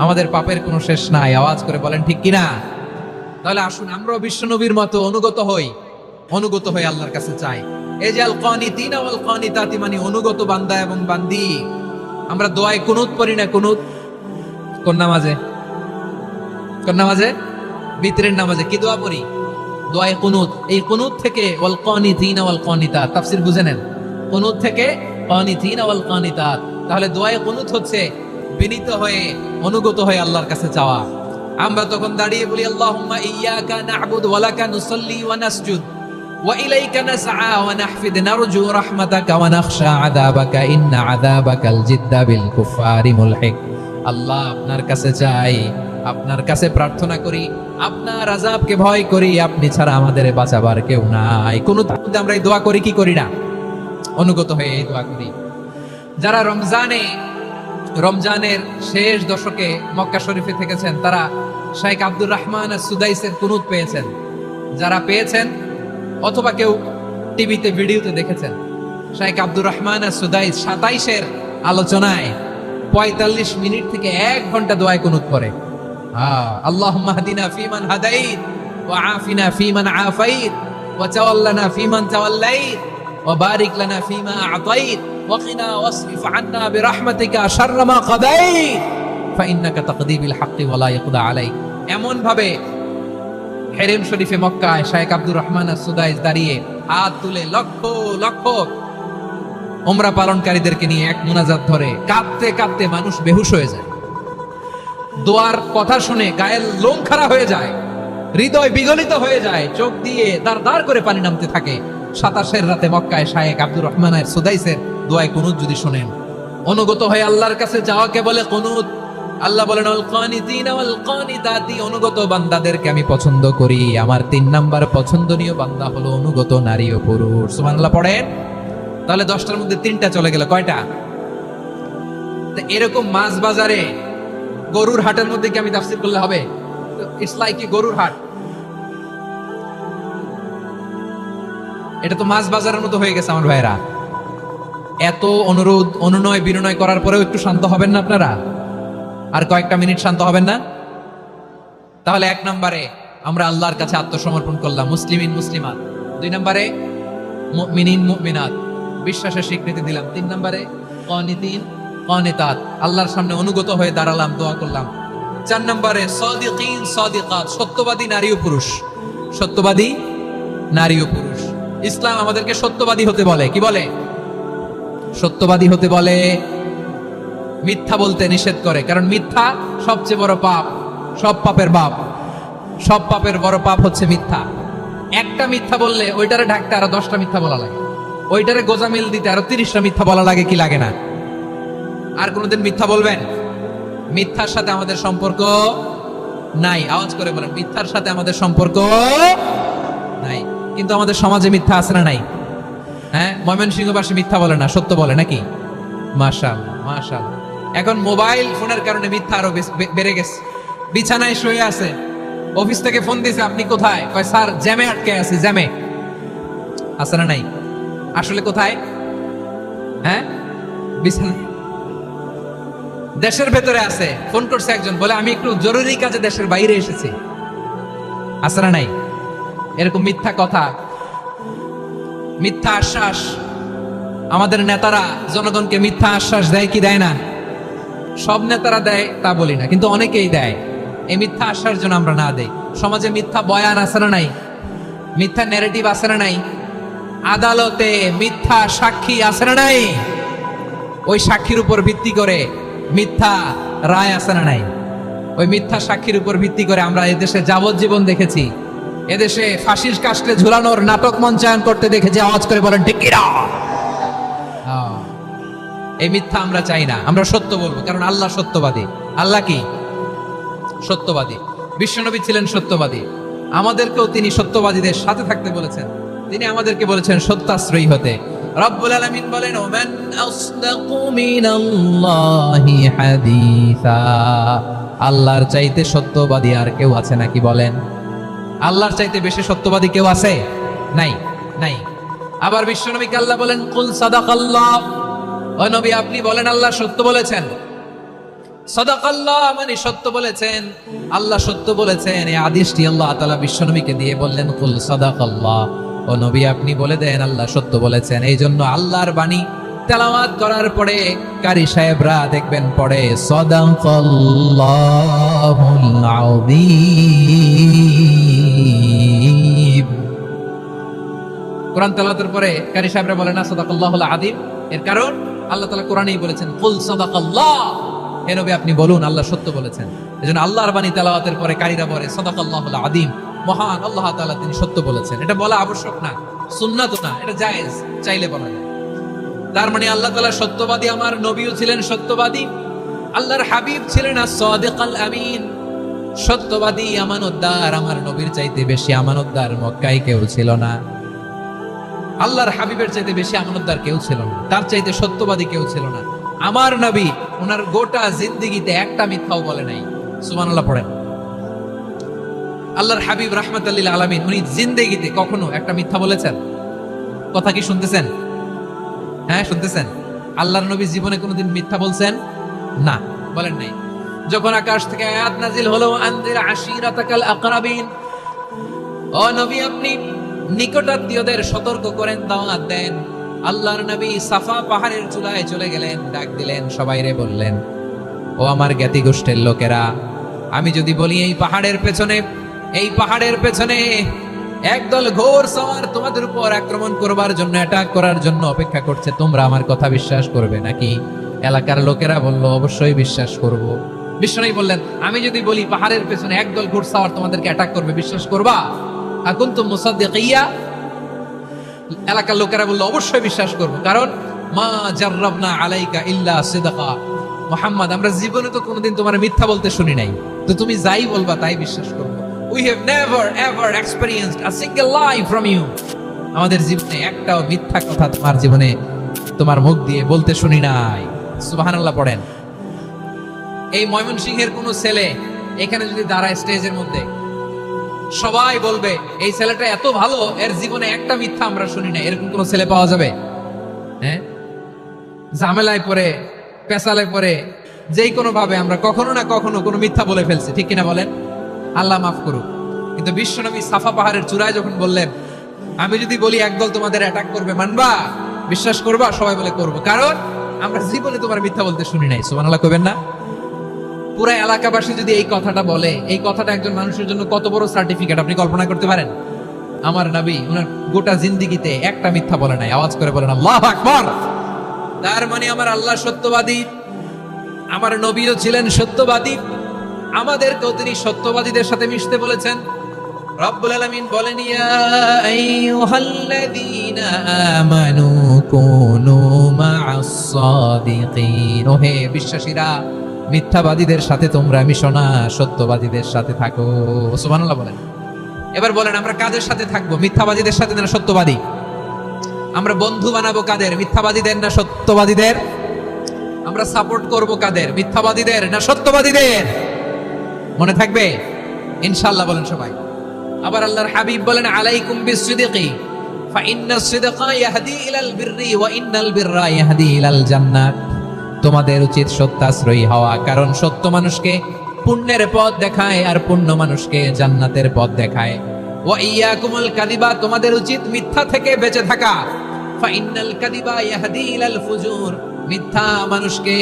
আমাদের পাপের কোনো শেষ নাই। আওয়াজ করে বলেন ঠিক কিনা? তাহলে আসুন আমরাও বিশ্বনবীর মতো অনুগত হই, অনুগত হয়ে আল্লাহর কাছে চাই। এই যে আল কানিতিনা ওয়াল কানিতাতি, মানে অনুগত বান্দা এবং বান্দি। আমরা দোয়ায় কুনুত পড়ি না? কুনুত কোন নামাজে? কোন নামাজে? বিতরের নামাজে কি দোয়া পড়ি? দোয়ায়ে কুনুত। এই কুনুত থেকে ওয়াল কানিতিনা ওয়াল কানিতাত, তাফসীর বুঝে নেন। কুনুত থেকে কানিতিনা ওয়াল কানিতাত। তাহলে দোয়ায়ে কুনুত হচ্ছে বিনীত হয়ে, অনুগত হয়ে আল্লাহর কাছে চাওয়া। আমরা তখন দাঁড়িয়ে বলি, আল্লাহুম্মা ইয়্যাকা না'বুদু ওয়া লাকা নুসাল্লি ওয়া নাসজুদ ওয়া ইলাইকা নাসআ ওয়া নাহফিদ নারজু রাহমাতাকা ওয়া নাখশা আযাবাকা ইন্না আযাবাকাল জিদ্দা বিল কুফারি মুলহিক। আল্লাহ আপনার কাছে চাই, আপনার কাছে প্রার্থনা করি, আপনার আযাবকে ভয় করি, আপনি ছাড়া আমাদের বাঁচাবার কেউ নাই। কোন আমরা এই দোয়া করি কি করি না? অনুগত হয়ে এই দোয়া করি। যারা রমজানের শেষ দশকে মক্কা শরীফে থেকেছেন তারা শাইখ আব্দুর রহমান সুদাইসের কুনুত পেয়েছেন। যারা পেয়েছেন অথবা কেউ টিভিতে ভিডিওতে দেখেছেন, শাইখ আব্দুর রহমান সুদাইস 27-এর আলোচনায় 45 মিনিট থেকে 1 ঘন্টা দোয়ায় কুনুত করে। আল্লাহুম্মা হাদিনা ফীমান হাদাইত ওয়া আফিনা ফীমান আফাইত ওয়া তাওয়াল্লানা ফীমান তাওয়াল্লাইত ওয়া বারিক লানা ফীমা আ'তাইত ওয়া কিনা ওয়াসরিফ আন্না বিরহমাতিকা শাররা মা কাদাইত ফাইন্নাকা তাকদি বিল হাক্কি ওয়া লা ইয়াকদা আলাইক। এমন ভাবে হেরেম শরীফে মক্কায় শাইখ আব্দুর রহমান সুদাইস দাঁড়িয়ে হাত তুলে লক্ষ লক্ষ উমরা পালনকারীদেরকে নিয়ে এক মুনাজাত ধরে কাঁদতে কাঁদতে মানুষ বেহুশ হয়ে যায়। দোয়ার কথা শুনে গায়ের লোম খাড়া হয়ে যায়, হৃদয় বিগলিত হয়ে যায়, চোখ দিয়ে দাঁড় দাঁড় করে পানি নামতে থাকে। 27-এর রাতে মক্কায় শাইখ আব্দুর রহমান সুদাইসের দোয়ায় কুনুত যদি শুনেন, অনুগত হয়ে আল্লাহর কাছে যাওয়াকে বলে কুনুত। আল্লাহ বলেন আল কানিতিনা ওয়াল কানিতাতি, অনুগত বান্দাদেরকে আমি পছন্দ করি। আমার 3 নাম্বার পছন্দনীয় বান্দা হলো অনুগত নারী ও পুরুষ। সুবহানাল্লাহ পড়েন। তাহলে 10টার মধ্যে 3টা চলে গেল, কয়টা? এরকম মাছ বাজারে গরুর হাটের মধ্যে কি আমি তাফসীর করলে হবে? ইটস লাইক এ গরুর হাট। এটা তো মাছ বাজারের মতো হয়ে গেছে আমার ভাইরা। এত অনুরোধ অনুনয় বিনয় করার পরেও একটু শান্ত হবেন না আপনারা? আর কয়েকটা মিনিট শান্ত হবেন না? তাহলে 1 নম্বরে আমরা আল্লাহর কাছে আত্মসমর্পণ করলাম, মুসলিমিন মুসলিমাত। 2 নম্বরে মুমিনিন মুমিনাত, বিশ্বাসের স্বীকৃতি দিলাম। 3 নম্বরে কানিতিন কানিতাত, আল্লাহর সামনে অনুগত হয়ে দাঁড়ালাম, দোয়া করলাম। 4 নম্বরে সাদিকিন সাদিকাত, সত্যবাদী নারী ও পুরুষ। সত্যবাদী নারী ও পুরুষ। ইসলাম আমাদেরকে সত্যবাদী হতে বলে। কি বলে? সত্যবাদী হতে বলে, মিথ্যা বলতে নিষেধ করে। কারণ মিথ্যা সবচেয়ে বড় পাপ, সব পাপের বাপ। সব পাপের বড় পাপ হচ্ছে মিথ্যা। একটা মিথ্যা বললে ওইটারে ঢাকতে আরো 10টা মিথ্যা বলা লাগে, ওইটারে গোজামিল দিতে আরো 30টা মিথ্যা বলা লাগে, কি লাগে না? আর কোনোদিন মিথ্যা বলবেন? মিথ্যার সাথে আমাদের সম্পর্ক নাই। আওয়াজ করে বলেন, মিথ্যার সাথে আমাদের সম্পর্ক নাই। কিন্তু আমাদের সমাজে মিথ্যা আছে না নাই? হ্যাঁ, ময়মনসিংহবাসী মিথ্যা বলে না, সত্য বলে নাকি? মাশাআল্লাহ, মাশাআল্লাহ। এখন মোবাইল ফোনের কারণে মিথ্যা আরো বেড়ে গেছে। বিছানায় শুয়ে আছে, অফিস থেকে ফোন দিয়েছে, আপনি কোথায়? কয় স্যার জ্যামে আটকে আছি। জ্যামে আছে না নাই? আসলে কোথায়? হ্যাঁ, বিছানায়। দেশের ভেতরে আছে, ফোন করছে একজন, বলে আমি একটু জরুরি কাজে দেশের বাইরে এসেছি। আছে না নাই? এরকম মিথ্যা কথা, মিথ্যা আশ্বাস। আমাদের নেতারা জনগণকে মিথ্যা আশ্বাস দেয় কি দেয় না? সব নেতারা দেয় তা বলি না, কিন্তু অনেকেই দেয়। এই মিথ্যা আশ্বাস যেন আমরা না দেই। সমাজে মিথ্যা বয়ান আছে না নাই? মিথ্যা ন্যারেটিভ আছে না নাই? আদালতে মিথ্যা সাক্ষী আছে না নাই? ওই সাক্ষীর উপর ভিত্তি করে মিথ্যা রায় আছে না নাই? ওই মিথ্যা সাক্ষীর উপর ভিত্তি করে আমরা এদেশে যাবজ্জীবন দেখেছি, এদেশে ফাঁসির কাস্টে ঝুলানোর নাটক মঞ্চায়ন করতে দেখেছি। আওয়াজ করে বলেন ঠিক কিনা? এই মিথ্যা আমরা চাই না, আমরা সত্য বলবো, কারণ আল্লাহ সত্যবাদী। আল্লাহ কি? সত্যবাদী। বিশ্বনবী ছিলেন সত্যবাদী, আমাদেরকেও তিনি সত্যবাদীদের সাথে থাকতে বলেছেন। তিনি আমাদেরকে বলেছেন সত্যাশ্রয়ী হতে। রব্বুল আলামিন বলেন, ওমান আসদাকু মিনাল্লাহি হাদিসা। আল্লাহর চাইতে সত্যবাদী আর কেউ আছে নাকি বলেন? আল্লাহর চাইতে বেশি সত্যবাদী কেউ আছে? নাই, নাই। আবার বিশ্বনবীকে আল্লাহ বলেন, কুল সাদাকাল্লাহ। ও নবী, আপনি বলেন আল্লাহ সত্য বলেছেন। সাদাকাল্লাহ মানে সত্য বলেছেন, আল্লাহ সত্য বলেছেন। এই আদেশটি আল্লাহ তাআলা বিশ্বনবীকে দিয়ে বললেন, কুল সাদাকাল্লাহ। ও নবী, আপনি বলে দেন আল্লাহ সত্য বলেছেন। এই জন্য আল্লাহর বাণী তেলাওয়াত করার পরে কারি সাহেবরা দেখবেন পড়ে সাদাকাল্লাহুল আযীম। কোরআন তেলাওয়াতের পরে কারি সাহেবরা বলে না সাদাকাল্লাহুল আযীম? এর কারণ আল্লাহ তাআলা কোরআনেই বলেছেন, কুল সাদাকাল্লাহ। হে নবী, আপনি বলুন আল্লাহ সত্য বলেছেন। এজন্য আল্লাহর বাণী তেলাওয়াতের পরে কারীরা বলে সাদাকাল্লাহুল আযীম, মহান আল্লাহ তাআলা তিনি সত্য বলেছেন। এটা বলা আবশ্যক না, সুন্নাত না, এটা জায়েজ, চাইলে বলা যায়। তার মানে আল্লাহ তাআলা সত্যবাদী, আমার নবীও ছিলেন সত্যবাদী, আল্লাহর হাবিব ছিলেন as-সাদিকাল আমিন, সত্যবাদী, আমানতদার। আমার নবীর চাইতে বেশি আমানতদার মক্কায় কেউ ছিল না। আল্লাহর হাবিবের চাইতে বেশি আমানতদার কেউ ছিল না, তার চাইতে সত্যবাদী কেউ ছিল না। আমার নবী ওনার গোটা জিন্দেগিতে একটা মিথ্যাও বলে নাই। সুবহানাল্লাহ পড়েন। আল্লাহর হাবিব রাহমাতাল লিল আলামিন উনি জিন্দেগিতে কখনো একটা মিথ্যা বলেছেন? কথা কি শুনতেছেন? হ্যাঁ, শুনতেছেন? আল্লাহর নবী জীবনে কোনোদিন মিথ্যা বলছেন? না, বলেন নাই। যখন আকাশ থেকে আয়াত নাজিল হলো, আনজির আশিরাতাকাল আকরাবিন, ও নবী আপনি নিকটাত্মীয়দের সতর্ক করেন, দাওয়াত দেন। আল্লাহর নবী সাফা পাহাড়ের চূড়ায় চলে গেলেন, ডাক দিলেন, সবাইরে বললেন, ও আমার জ্ঞাতি গোষ্ঠীর লোকেরা, আমি যদি বলি এই পাহাড়ের পেছনে একদল ঘোর সওয়ার তোমাদের উপর আক্রমণ করবার জন্য, অ্যাটাক করার জন্য অপেক্ষা করছে, তোমরা আমার কথা বিশ্বাস করবে নাকি? এলাকার লোকেরা বলল, অবশ্যই বিশ্বাস করব। বিশ্বনবী বললেন, আমি যদি বলি পাহাড়ের পেছনে একদল ঘোর সওয়ার তোমাদেরকে অ্যাটাক করবে, বিশ্বাস করবা? আকুনতুম মুসাদ্দিকিয়া? এলাকার লোকেরা বলল, অবশ্যই বিশ্বাস করব, কারণ মা জাররাবনা আলাইকা ইল্লা সিদকা। মুহাম্মদ, আমরা জীবনে তো কোনোদিন তোমার মিথ্যা বলতে শুনি নাই, তো তুমি যাই বলবা তাই বিশ্বাস করব। We have never ever experienced a single lie from you. আমাদের জীবনে একটাও মিথ্যা কথা তোমার জীবনে তোমার মুখ দিয়ে বলতে শুনি নাই। সুবহানাল্লাহ পড়েন। এই ময়মনসিংহের কোন ছেলে এখানে যদি দাঁড়ায় স্টেজের মধ্যে, সবাই বলবে এই ছেলেটা এত ভালো, এর জীবনে একটা মিথ্যা আমরা শুনি না। এরকম কোন ছেলে পাওয়া যাবে? হ্যাঁ, ঝামেলায় পড়ে, পেশালে পড়ে, যেই কোনো ভাবে আমরা কখনো না কখনো কোনো মিথ্যা বলে ফেলছি, ঠিক কিনা বলেন? আল্লাহ মাফ করুক। কিন্তু বিশ্বনবী সাফা পাহাড়ের চূড়ায় যখন বললেন, আমি যদি বলি একদল তোমাদের অ্যাটাক করবে, মানবা? বিশ্বাস করবা? সবাই বলে করব, কারণ আমরা জীবনে তোমার মিথ্যা বলতে শুনি নাই। সুবহানাল্লাহ কইবেন না? পুরো এলাকাবাসী যদি এই কথাটা বলে, এই কথাটা একজন মানুষের জন্য কত বড় সার্টিফিকেট আপনি কল্পনা করতে পারেন? আমার নবী ওনার গোটা জিন্দেগিতে একটা মিথ্যা বলে নাই। আওয়াজ করে বলেন আল্লাহু আকবার। তার মানে আমার আল্লাহ সত্যবাদী, আমার নবীও ছিলেন সত্যবাদী, আমাদেরকেও তিনি সত্যবাদীদের সাথে মিশতে বলেছেন। রব্বুল আলামিন বলেন ইয়া আইয়ুহাল্লাযীনা আমানু কুনু মা'আস সাদিকিন, ওহে বিশ্বাসীরা মিথ্যাবাদীদের সাথে তোমরা মিশো না, সত্যবাদীদের সাথে থাকো। সুবহানাল্লাহ বলেন। এবার বলেন আমরা কাদের সাথে থাকবো? মিথ্যাবাদীদের সাথে না সত্যবাদী? আমরা বন্ধু বানাবো কাদের? মিথ্যাবাদীদের না সত্যবাদীদের? আমরা সাপোর্ট করব কাদের? মিথ্যাবাদীদের না সত্যবাদীদের? মনে থাকবে ইনশাআল্লাহ বলেন সবাই। আবার আল্লাহর হাবিব বলেন আলাইকুম বিসসিদকি ফাইন্নাস সিদকা ইয়াহদি ইলাল বিররি ওয়া ইন্নাল বিররা ইয়াহদি ইলাল জান্নাত। তোমাদের উচিত সত্যাশ্রয়ী হওয়া, কারণ সত্য মানুষকে পুণ্যের পথ দেখায় আর পুণ্য মানুষকে জান্নাতের পথ দেখায়। ওয়া ইয়াকুমুল কাযিবা, তোমাদের উচিত মিথ্যা থেকে বেঁচে থাকা। ফাইন্নাল কাযিবা ইয়াহদি ইলাল ফুজুর, মিথ্যা মানুষকে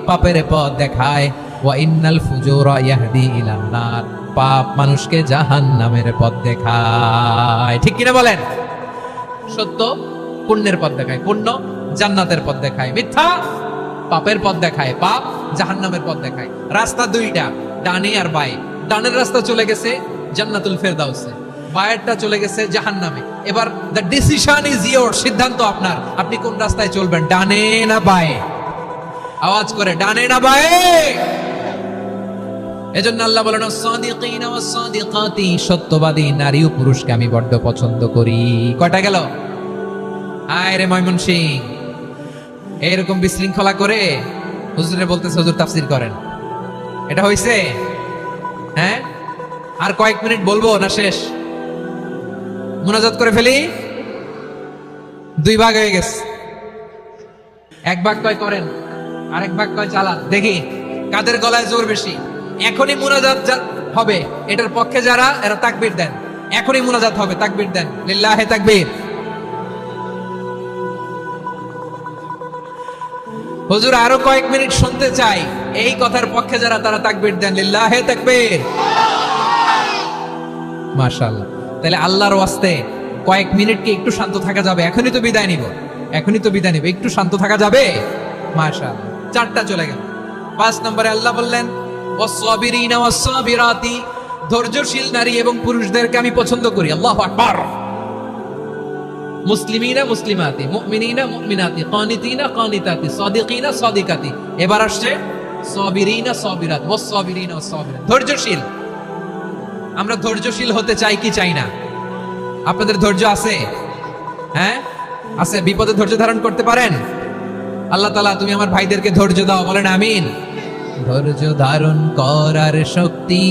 পাপের পথ দেখায়। ওয়া ইন্নাল ফুজুরা ইয়াহদি ইলান নার, পাপ মানুষকে জাহান্নামের পথ দেখায়। ঠিক কিনা বলেন? সত্য পুণ্যের পথ দেখায়, পুণ্য জান্নাতের পথ দেখায়, মিথ্যা পাপের পথ দেখায়, পাপ জাহান্নামের পথ দেখায়। রাস্তা দুইটা, ডানে আর বায়ে। ডানের রাস্তা চলে গেছে জান্নাতুল ফেরদাউসে, বায়েরটা চলে গেছে জাহান্নামে। এবার দ্য ডিসিশন ইজ ইয়োর, সিদ্ধান্ত আপনার, আপনি কোন রাস্তায় চলবেন, ডানে না বায়ে? আওয়াজ করে ডানে না বায়ে? এজন্য আল্লাহ বলেন সাদিকিনা ওয়াস সাদিকাতি, সত্যবাদী নারী ও পুরুষকে আমি বড্ড পছন্দ করি। কয়টা গেল? আয় রে ময়মনসিং, এরকম বিশৃঙ্খলা করে হুজুরে বলতেছে হুজুর তাফসীর করেন, এটা হইছে? হ্যাঁ, আর কয়েক মিনিট বলবো না শেষ? মুনাজাত করে ফেলি। দুই ভাগ হয়ে গেছে, এক ভাগ কয় করেন, আরেক ভাগ কয় চালান। দেখি কাদের গলায় জোর বেশি। এখনই মুনাজাত হবে, এটার পক্ষে যারা এরা তাকবীর দেন। এখনই মুনাজাত হবে, তাকবীর দেন, লিল্লাহে তাকবীর। হুজুর আরো কয়েক মিনিট শুনতে চাই, এই কথার পক্ষে যারা তারা তাকবীর দেন, লিল্লাহে তাকবীর। মাশাআল্লাহ। তাহলে আল্লাহর ওয়াস্তে কয়েক মিনিট কি একটু শান্ত থাকা যাবে? এখনই তো বিদায় নিব, এখনই তো বিদায় নিব, একটু শান্ত থাকা যাবে? মাশাআল্লাহ। চারটা চলে গেল। 5 নম্বরে আল্লাহ বললেন ওয়াস-সাবিরিনা ওয়াস-সাবিরাতি, ধৈর্যশীল নারী এবং পুরুষদেরকে আমি পছন্দ করি। আল্লাহু আকবার। মুসলিমিনা মুসলিমাতি, মুমিনিনা মুমিনাতি, কানিতিনা কানিতাতি, সাদিকিনা সাদিকাতি। এবার আসছে সাবিরিনা সাবিরাত, ওয়াস-সাবিরিনা ওয়াস-সাবিরাত, ধৈর্যশীল। আমরা ধৈর্যশীল হতে চাই কি চাই না? আপনাদের ধৈর্য আছে? হ্যাঁ আছে। বিপদে ধৈর্য ধারণ করতে পারেন? আল্লাহ তাআলা তুমি আমার ভাইদেরকে ধৈর্য দাও, বলেন আমিন। ধৈর্য ধারণ করার শক্তি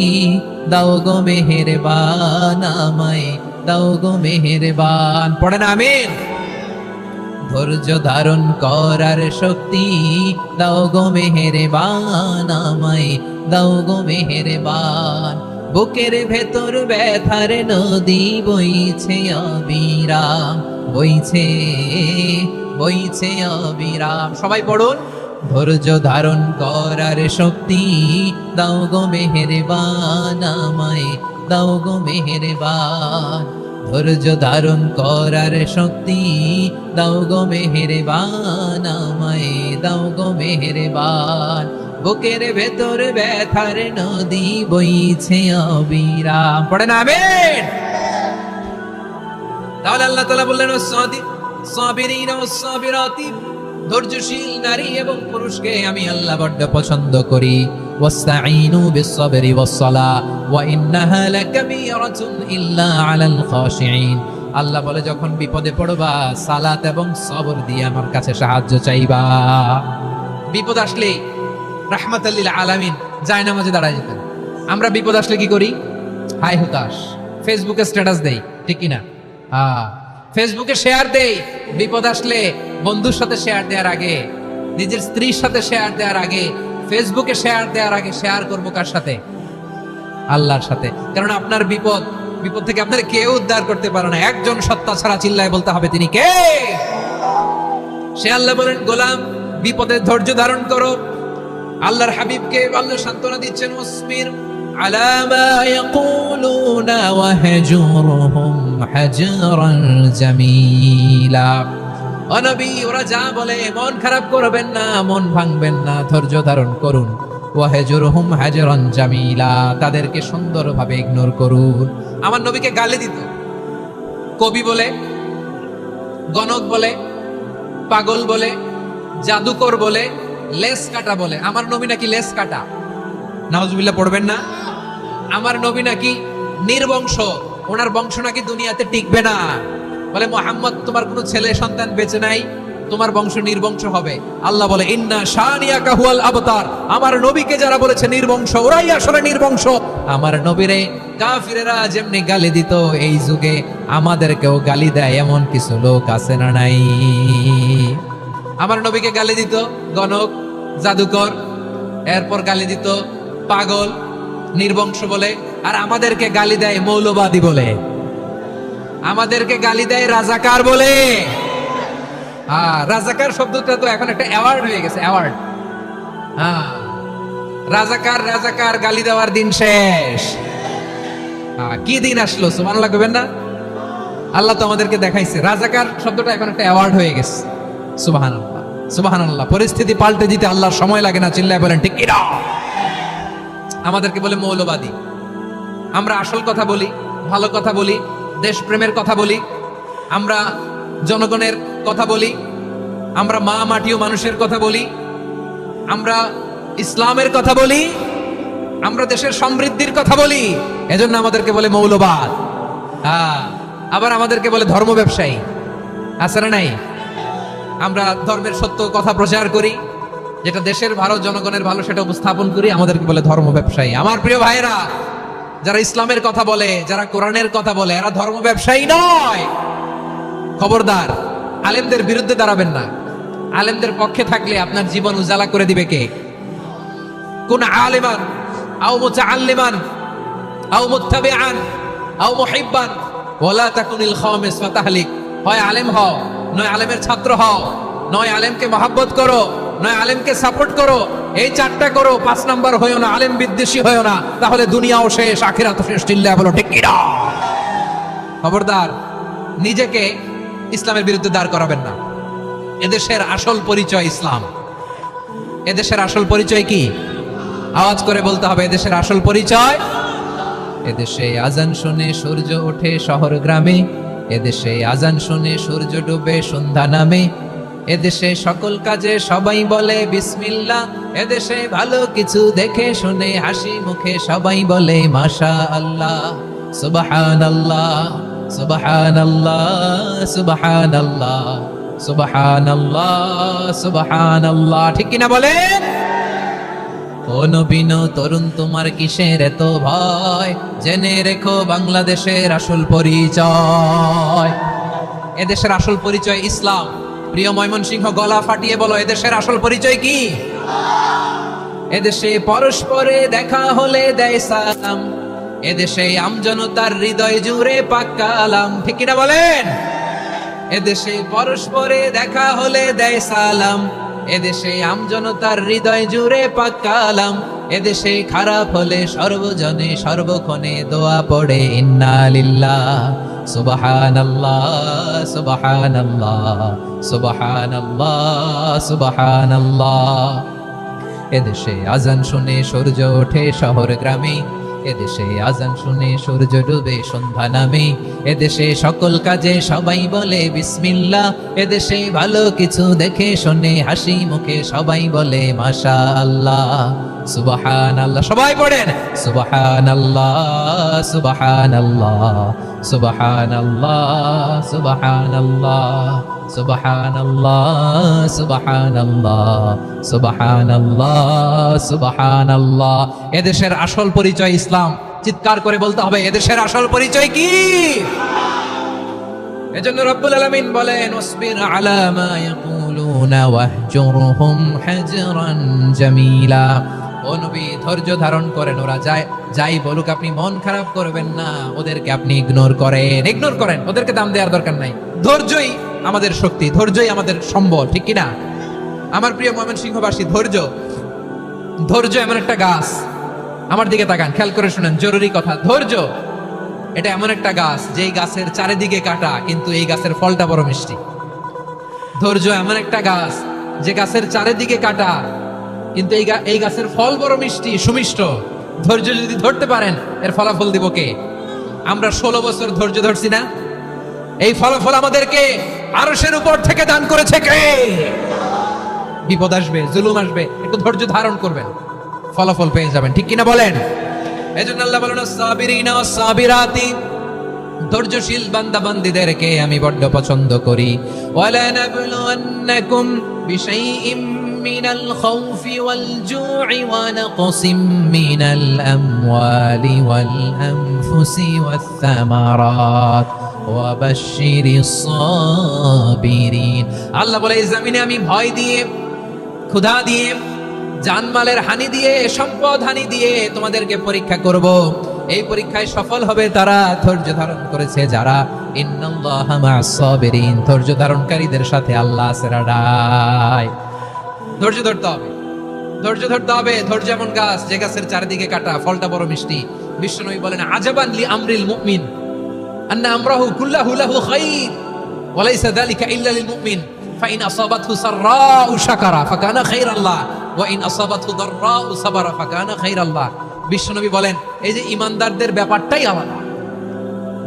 দাও গো মেহেরবান, আমায় দাও গো মেহেরবান, পড়েন আমিন। ধৈর্য ধারণ করার শক্তি দাও গো মেহেরবান, আমায় দাও গো মেহেরবান। বুকের ভেতর ব্যথার নদী বইছে অবিরাম, বইছে বইছে অবিরাম। সবাই পড়ুন, ধৈর্য ধারণ করার শক্তি দাও গো মেহেরবান, আমায় দাও গো মেহেরবান। ধৈর্য ধারণ করার শক্তি দাও গো মেহেরবান, আমায় দাও গো মেহেরবান। বুকের ভেতর ব্যথার নদী বইছে অবিরাম, পড়েন আমিন। তাহলে আল্লাহ তাআলা বললেন সাবিরিনা ওয়াস-সাবিরাতি, ধৈর্যশীল নারী এবং পুরুষকে আমি আল্লাহ বড় পছন্দ করি। ওয়াস্তাঈনু বিস-সাবরি ওয়াস-সালাহ ওয়া ইন্নাহা লাকাবীরাতুন ইল্লা আলাল খাশিঈন। আল্লাহ বলে যখন বিপদে পড়বা সালাত এবং সবর দিয়ে আমার কাছে সাহায্য চাইবা। বিপদ আসলে রাহমাতাল লিল আলামিন জায়নামাজে দাঁড়ায় যেতেন। আমরা বিপদ আসলে কি করি? হাই হুতাশ, ফেসবুকে স্ট্যাটাস দেই, ঠিক কিনা? ফেসবুকে শেয়ার দেই। বিপদ আসলে বন্ধুর সাথে শেয়ার দেওয়ার আগে, নিজের স্ত্রীর সাথে শেয়ার দেওয়ার আগে, ফেসবুকে শেয়ার দেওয়ার আগে শেয়ার করবো কার সাথে? আল্লাহর সাথে। কারণ আপনার বিপদ থেকে আপনার কেউ উদ্ধার করতে পারে না, একজন সত্তা ছাড়া। চিল্লায় বলতে হবে তিনি কে? সে আল্লাহ বলেন গোলাম বিপদে ধৈর্য ধারণ করো। আল্লাহর হাবিবকে আল্লাহ সান্ত্বনা দিচ্ছেন ওয়াসবির আলা মা ইয়াকুলুনা ওয়াহজুরহুম হাজরান জামিলা। ও নবী, ওরা যা বলে মন খারাপ করবেন না, মন ভাঙবেন না, ধৈর্য ধারণ করুন। ওয়াহজুরহুম হাজরান জামিলা, তাদেরকে সুন্দরভাবে ইগনোর করুন। আমার নবীকে গালি দিত কবি বলে, গণক বলে, পাগল বলে, জাদুকর বলে, লেস কাটা বলে। আমার নবী নাকি লেস কাটা, নাউজুবিল্লাহ পড়বেন না। আমার নবী নাকি নির্বংশ, ওনার বংশ নাকি দুনিয়াতে টিকবে না। বলে মোহাম্মদ তোমার কোনো ছেলে সন্তান বেঁচে নাই, তোমার বংশ নির্বংশ হবে। আল্লাহ বলে ইন্না শানিয়াকা হুয়াল আবতার, আমার নবীকে যারা বলেছে নির্বংশ, ওরাই আসলে নির্বংশ। আমার নবীরে কাফিরেরা যেমনি গালি দিত, এই যুগে আমাদেরকেও গালি দেয় এমন কিছু লোক আছে না নাই? আমার নবীকে গালি দিত গণক, জাদুকর, এরপর গালি দিত পাগল, নির্বংশ বলে, আর আমাদেরকে গালি দেয় মৌলবাদী বলে, আমাদেরকে গালি দেয় রাজাকার বলে। রাজাকার শব্দটা তো এখন একটা অ্যাওয়ার্ড হয়ে গেছে, অ্যাওয়ার্ড। রাজাকার রাজাকার গালি দেওয়ার দিন শেষ। কি দিন আসলো, সুবহানাল্লাহ কইবেন না? আল্লাহ তো আমাদেরকে দেখাইছে, রাজাকার শব্দটা এখন একটা অ্যাওয়ার্ড হয়ে গেছে। সুবহানাল্লাহ, সুবহানাল্লাহ। পরিস্থিতি পাল্টে দিতে আল্লাহর সময় লাগে না, চিল্লায় বলেন ঠিক কিনা? আমাদেরকে বলে মৌলবাদী। আমরা আসল কথা বলি, ভালো কথা বলি, দেশপ্রেমের কথা বলি, আমরা জনগণের কথা বলি, আমরা মা মাটি ও মানুষের কথা বলি, আমরা ইসলামের কথা বলি, আমরা দেশের সমৃদ্ধির কথা বলি, এজন্য আমাদেরকে বলে মৌলবাদ। আবার আমাদেরকে বলে ধর্ম ব্যবসায়ী, আছে না নাই? আমরা ধর্মের সত্য কথা প্রচার করি, যেটা দেশের ভালো, জনগণের ভালো, সেটা উপস্থাপন করি, আমাদেরকে বলে ধর্ম ব্যবসায়ী। আমার প্রিয় ভাইরা, যারা ইসলামের কথা বলে, যারা কোরআনের কথা বলে, এরা ধর্ম ব্যবসায়ী নয়। খবরদার, আলেমদের বিরুদ্ধে দাঁড়াবেন না। আলেমদের পক্ষে থাকলে আপনার জীবন উজালা করে দিবে কে? কোন আলেমান আও মুতাআল্লিমান আও মুত্তাবিআন আও মুহিব্বান ওয়ালা তাকুনিল খামিস ফাতাহলিক। হয় আলেম হও, নয় আলেমের ছাত্র হও, নয় আলেমকে মহব্বত করো, নয় আলেমকে সাপোর্ট করো। এই চারটা করো, 5 নাম্বার হইও না, আলেম বিদ্বেষী হইও না, তাহলে দুনিয়াও শেষ, আখিরাতও শেষ। চিল্লায়া বলো ঠিক কি না? খবরদার, নিজেকে ইসলামের বিরুদ্ধে দাঁড় করাবেন না। এদেশের আসল পরিচয় ইসলাম। এদেশের আসল পরিচয় কি? আওয়াজ করে বলতে হবে, এদেশের আসল পরিচয়। এদেশে আজান শুনে সূর্য ওঠে শহর গ্রামে, এদেশে আজান শুনে সূর্য ডুবে সন্ধ্যা নামে, এদেশে সকল কাজে সবাই বলে বিসমিল্লাহ, এদেশে ভালো কিছু দেখে শুনে হাসি মুখে সবাই বলে মাশা আল্লাহ, সুবহানাল্লাহ, সুবহানাল্লাহ, সুবহানাল্লাহ, সুবহানাল্লাহ, সুবহানাল্লাহ। ঠিক কিনা বলেন? ও নবীন তরুণ, তোমার কিসের এত ভয়? জেনে রেখো বাংলাদেশের আসল পরিচয়। এদেশের আসল পরিচয় ইসলাম। প্রিয় ময়মনসিংহ, গলা ফাটিয়ে বলো, এদেশের আসল পরিচয় কি? এদেশে পরস্পরে দেখা হলে দেয় সালাম, এদেশে আমজনতার হৃদয় জুড়ে পাক্কা আলাম। ঠিক কিনা বলেন? এদেশে পরস্পরে দেখা হলে দেয় সালাম, এদেশে আমজনতার হৃদয় জুড়ে পাক্কা আলাম, এদেশে খারাপ হলে সর্বজনে সর্বক্ষণে দোয়া পড়ে ইন্না লিল্লাহ, সুবহানাল্লাহ, সুবহানাল্লাহ, সুবহানাল্লাহ, সুবহানাল্লাহ। এদেশে আজান শুনে সূর্য ওঠে শহর গ্রামে, এদেশে আজান শুনে সূর্য ডুবে সন্ধ্যা নামে, এদেশে সকল কাজে সবাই বলে বিসমিল্লাহ, এদেশে ভালো কিছু দেখে শুনে হাসি মুখে সবাই বলে মাশা আল্লাহ, সুবহানাল্লাহ। সবাই পড়েন সুবহানাল্লাহ, সুবহানাল্লাহ, সুবহানাল্লাহ, সুবহানাল্লাহ, সুবহানাল্লাহ, সুবহানাল্লাহ, সুবহানাল্লাহ, সুবহানাল্লাহ। এদেশের আসল পরিচয় ইসলাম। চিৎকার করে বলতে হবে, এদেশের আসল পরিচয় কি? এজন্য রব্বুল আলামিন বলেন, ওয়াসবির আলা মা ইয়াকুলুনা ওয়াহজুরহুম হাজরান জামিলা। ও নবী, ধৈর্য ধারণ করেন, ওরা যাই বলুক আপনি মন খারাপ করবেন না, ওদেরকে আপনি ইগনোর করেন, ওদেরকে দাম দেওয়ার দরকার নাই। ধৈর্যই আমাদের শক্তি, ধৈর্যই আমাদের সম্বল। ঠিক কিনা? আমার প্রিয় ময়মনসিংহবাসী, ধৈর্য এমন একটা গাছ। আমার দিকে তাকান, খেয়াল করে শুনেন, জরুরি কথা। ধৈর্য এটা এমন একটা গাছ, যেই গাছের চারিদিকে কাটা, কিন্তু এই গাছের ফলটা বড় মিষ্টি। ধৈর্য এমন একটা গাছ, যে গাছের চারিদিকে কাটা, কিন্তু এই গাছের ফল বড় মিষ্টি সুমিষ্ট। ধৈর্য যদি ধরতে পারেন এর ফলাফল দিব কে? আমরা 16 বছর ধৈর্য ধরছি না? এই ফলাফল আমাদেরকে আরশের উপর থেকে দান করেছে কে? বিপদ আসবে, জুলুম আসবে, একটু ধৈর্য ধারণ করবেন, ফলাফল পেয়ে যাবেন। ঠিক কিনা বলেন? এজন্য আল্লাহ বলেন সাবিরিনা সাবিরাতি, ধৈর্যশীল বান্দা বান্দীদেরকে আমি বড্ড পছন্দ করি। ওয়ালা নাবলুওয়ান্নাকুম বিশাইইম মিনাল খাউফি ওয়াল জু'i ওয়া নাকসিম মিনাল আমওয়ালি ওয়াল আনফুসি ওয়াস সামারাত ওয়া বাশশিরিস সাবিরিন। আল্লাহ বলে এই জমিনে আমি ভয় দিয়ে, ক্ষুধা দিয়ে, জানমালের হানি দিয়ে, সম্পদ হানি দিয়ে তোমাদেরকে পরীক্ষা করব। এই পরীক্ষায় সফল হবে তারা ধৈর্য ধারণ করেছে যারা। ইন্নাল্লাহা মা'আস সাবিরিন, ধৈর্য ধারণকারীদের সাথে আল্লাহ আছে রাডায়। ধৈর্য ধরতে হবে, ধৈর্য ধরতে হবে। ধৈর্য এমন গাছ যে গাছের চারিদিকে কাটা, ফলটা বড় মিষ্টি। বিশ্বনবী বলেন আজাবান লি আমরিল মুমিন আন্না আমরাহু কুল্লাহু লাহু খাইর ওয়া লাইসা যালিকা ইল্লা লিল মুমিন ফাইন আসাবাতহু সাররাউ শাকারা ফাকানা খাইরাল্লাহ ওয়া ইন আসাবাতহু দাররাউ সাবারা ফাকানা খাইরাল্লাহ। বিশ্বনবী বলেন এই যে ইমানদারদের ব্যাপারটাই আলাদা,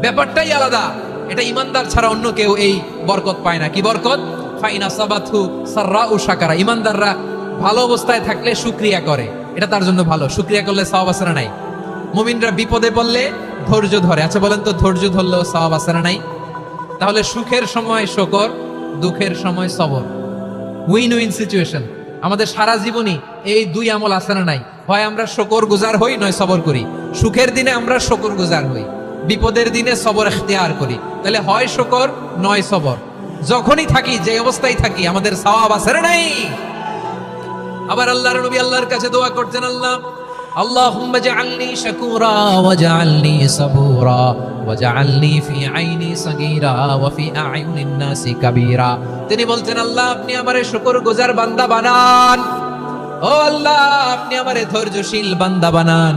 ব্যাপারটাই আলাদা। এটা ইমানদার ছাড়া অন্য কেউ এই বরকত পায় না। কি বরকত? ফাইন আসাবাতহু সাররাউ শাকারা, ইমানদাররা ভালো অবস্থায় থাকলে শুকরিয়া করে, এটা তার জন্য ভালো। শুকরিয়া করলে সওয়াব আছে না নাই? মুমিনরা বিপদে পড়লে ধৈর্য ধরে। আচ্ছা বলেন তো, ধৈর্য ধরলেও সওয়াব আছে না নাই? তাহলে সুখের সময় শুকর, দুঃখের সময় সবর, উইন উইন সিচুয়েশন। আমাদের সারা জীবনই এই দুই আমল আছে না নাই? হয় আমরা শুকর গুজার হই, নয় সবর করি। সুখের দিনে আমরা শুকর গুজার হই, বিপদের দিনে সবর ইখতিয়ার করি। তাহলে হয় শুকর নয় সবর। যখনই থাকি, যে অবস্থায় থাকি, আমাদের সওয়াব আছে না নাই? আবার আল্লাহর নবী আল্লাহর কাছে দোয়া করতেন, আল্লাহ আল্লাহুম্মা জাআলনি শাকুরা ওয়াজআলনি সাবুরা ওয়াজআলনি ফি আইনি সাগীরা ওয়া ফি আ'য়ুনিন নাসি কাবীরা। তিনি বলতেন আল্লাহ আপনি আমারে শুকরগুজার বান্দা বানান, ও আল্লাহ আপনি আমারে ধৈর্যশীল বান্দা বানান,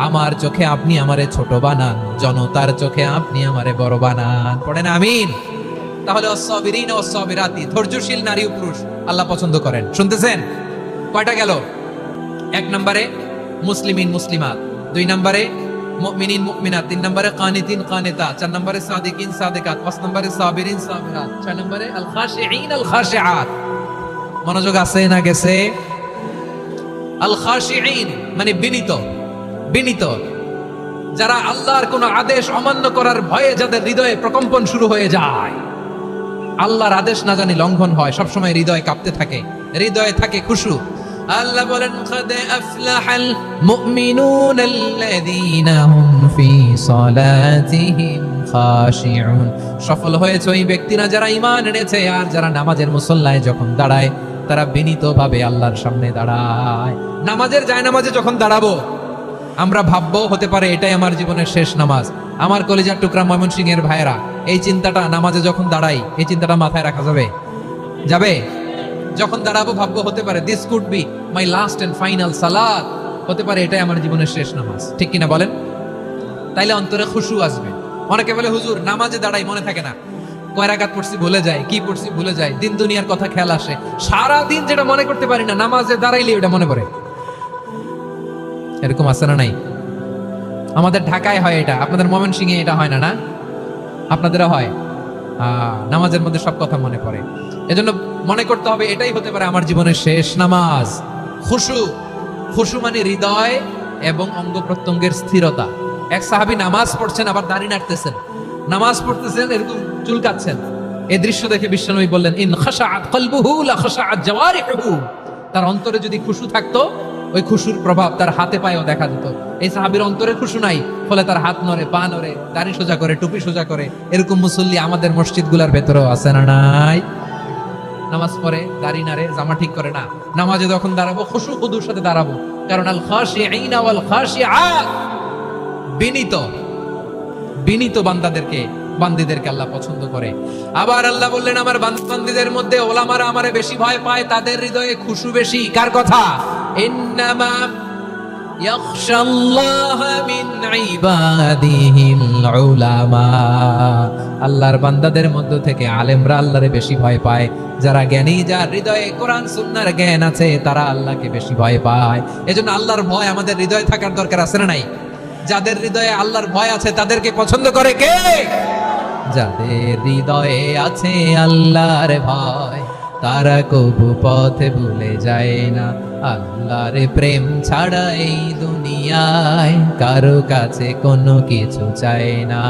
আমার চোখে আপনি আমারে ছোট বানান, জনতার চোখে আপনি আমারে বড় বানান। পড়েন আমিন। তাহলে আস-সাবিরিন ওয়াস সাবিরাতি, ধৈর্যশীল নারী ও পুরুষ আল্লাহ পছন্দ করেন। শুনতেছেন? কয়টা গেল? 1 নম্বরে মুসলিমিন মুসলিমাত, 2 নম্বরে মুমিনিন মুমিনাত, 3 নম্বরে কানিতিন কানিতাত, 4 নম্বরে সাদিকিন সাদিকাত, 5 নম্বরে সাবিরিন সাবিরাত, 6 নম্বরে আল খাশিঈন আল খাশিআত। মনোযোগ আছে না গেছে? আল খাশিঈন মানে বিনীত, বিনীত, যারা আল্লাহর কোন আদেশ অমান্য করার ভয়ে যাদের হৃদয়ে প্রকম্পন শুরু হয়ে যায়, আল্লাহর আদেশ না জানি লঙ্ঘন হয়, সবসময় হৃদয় কাঁপতে থাকে, হৃদয়ে থাকে খুশু। আল্লাহ বলেন কাদ আফলাহাল মুমিনুন আল্লাযীনা হুম ফি সালাতিহিম খাশিউন। সফল হয়েছে ওই ব্যক্তিরা যারা ঈমান এনেছে আর যারা নামাজের মুসল্লায় যখন দাঁড়ায় তারা বিনীতভাবে আল্লাহর সামনে দাঁড়ায়। নামাজের জায়নামাজে যখন দাঁড়াবো আমরা ভাববো হতে পারে এটাই আমার জীবনের শেষ নামাজ। আমার কলিজার টুকরা ময়মনসিংহের ভাইয়েরা, এই চিন্তাটা নামাজে যখন দাঁড়াই, এই চিন্তাটা মাথায় রাখা যাবে? যাবে? যখন দাঁড়াবো ভাববো হতে পারে this could be my last and final সালাত, হতে পারে এটাই আমার জীবনের শেষ নামাজ। ঠিক কিনা বলেন? তাইলে অন্তরে খুশু আসবে। অনেকে বলে হুজুর নামাজে দাঁড়াই মনে থাকে না, কয় রাকাত পড়ছি ভুলে যায়, কি পড়ছি ভুলে যায়, দিন দুনিয়ার কথা খেয়াল আসে, সারা দিন যেটা মনে করতে পারি না নামাজে দাঁড়াইলে ওটা মনে পড়ে। এরকম আছে না নাই? আমাদের ঢাকায় হয় এটা, আপনাদের ময়মনসিংহে এটা হয় না? না আপনাদেরও হয়? নামাজের মধ্যে সব কথা মনে পড়ে। এজন্য মনে করতে হবে এটাই হতে পারে আমার জীবনের শেষ নামাজ। খুশু, খুশু মানে হৃদয় এবং অঙ্গ প্রত্যঙ্গের স্থিরতা। এক সাহাবী নামাজ পড়ছেন আবার দাড়ি নাড়তেছেন, নামাজ পড়তেছেন এরকম চুলকাচ্ছেন। এই দৃশ্য দেখে বিশ্বনবী বললেন ইন খাশাআত কলবুহু লা খাশাআত জাওয়ারিহু। তার অন্তরে যদি খুশু থাকতো ওই খুশুর প্রভাব তার হাতে পায়েও দেখা যেত। এই সাহাবীর অন্তরে খুশু নাই, ফলে তার হাত নড়ে, পা নড়ে, দাড়ি সোজা করে, টুপি সোজা করে। এরকম মুসল্লি আমাদের মসজিদগুলোর ভেতরেও আছে না নাই? নামাজ পড়ে, দাড়ি নাড়ে, জামা ঠিক করে না। নামাজে যখন দাঁড়াবো খুশু খুদুর সাথে দাঁড়াবো, কারণ আল খাশিঈনা ওয়াল খাশিআত, বিনীত, বিনীত বান্দীদেরকে আল্লাহ পছন্দ করে। আবার আল্লাহ বললেন আমার বান্দীদের মধ্যে ওলামারা আমারে বেশি ভয় পায়, তাদের হৃদয়ে খুশু বেশি। কার কথা? ইন্নামা ইয়াখশাল্লাহা মিন ইবাদিহিল উলামা। আল্লাহর বান্দাদের মধ্য থেকে আলেমরা আল্লাহরে বেশি ভয় পায়। যারা জ্ঞানী, যার হৃদয়ে কোরআন সুন্নাহর জ্ঞান আছে, তারা আল্লাহকে বেশি ভয় পায়। এজন্য আল্লাহর ভয় আমাদের হৃদয়ে থাকার দরকার আছে না নাই? যাদের হৃদয়ে আল্লাহর ভয় আছে তাদেরকে পছন্দ করে কে? যাদের হৃদয়ে আছে আল্লাহর ভয়, তারা কবু পথে ভুলে যায় না। আল্লাহর প্রেম ছাড়া এই দুনিয়ায় কারো কাছে কোনো কিছু চায় না।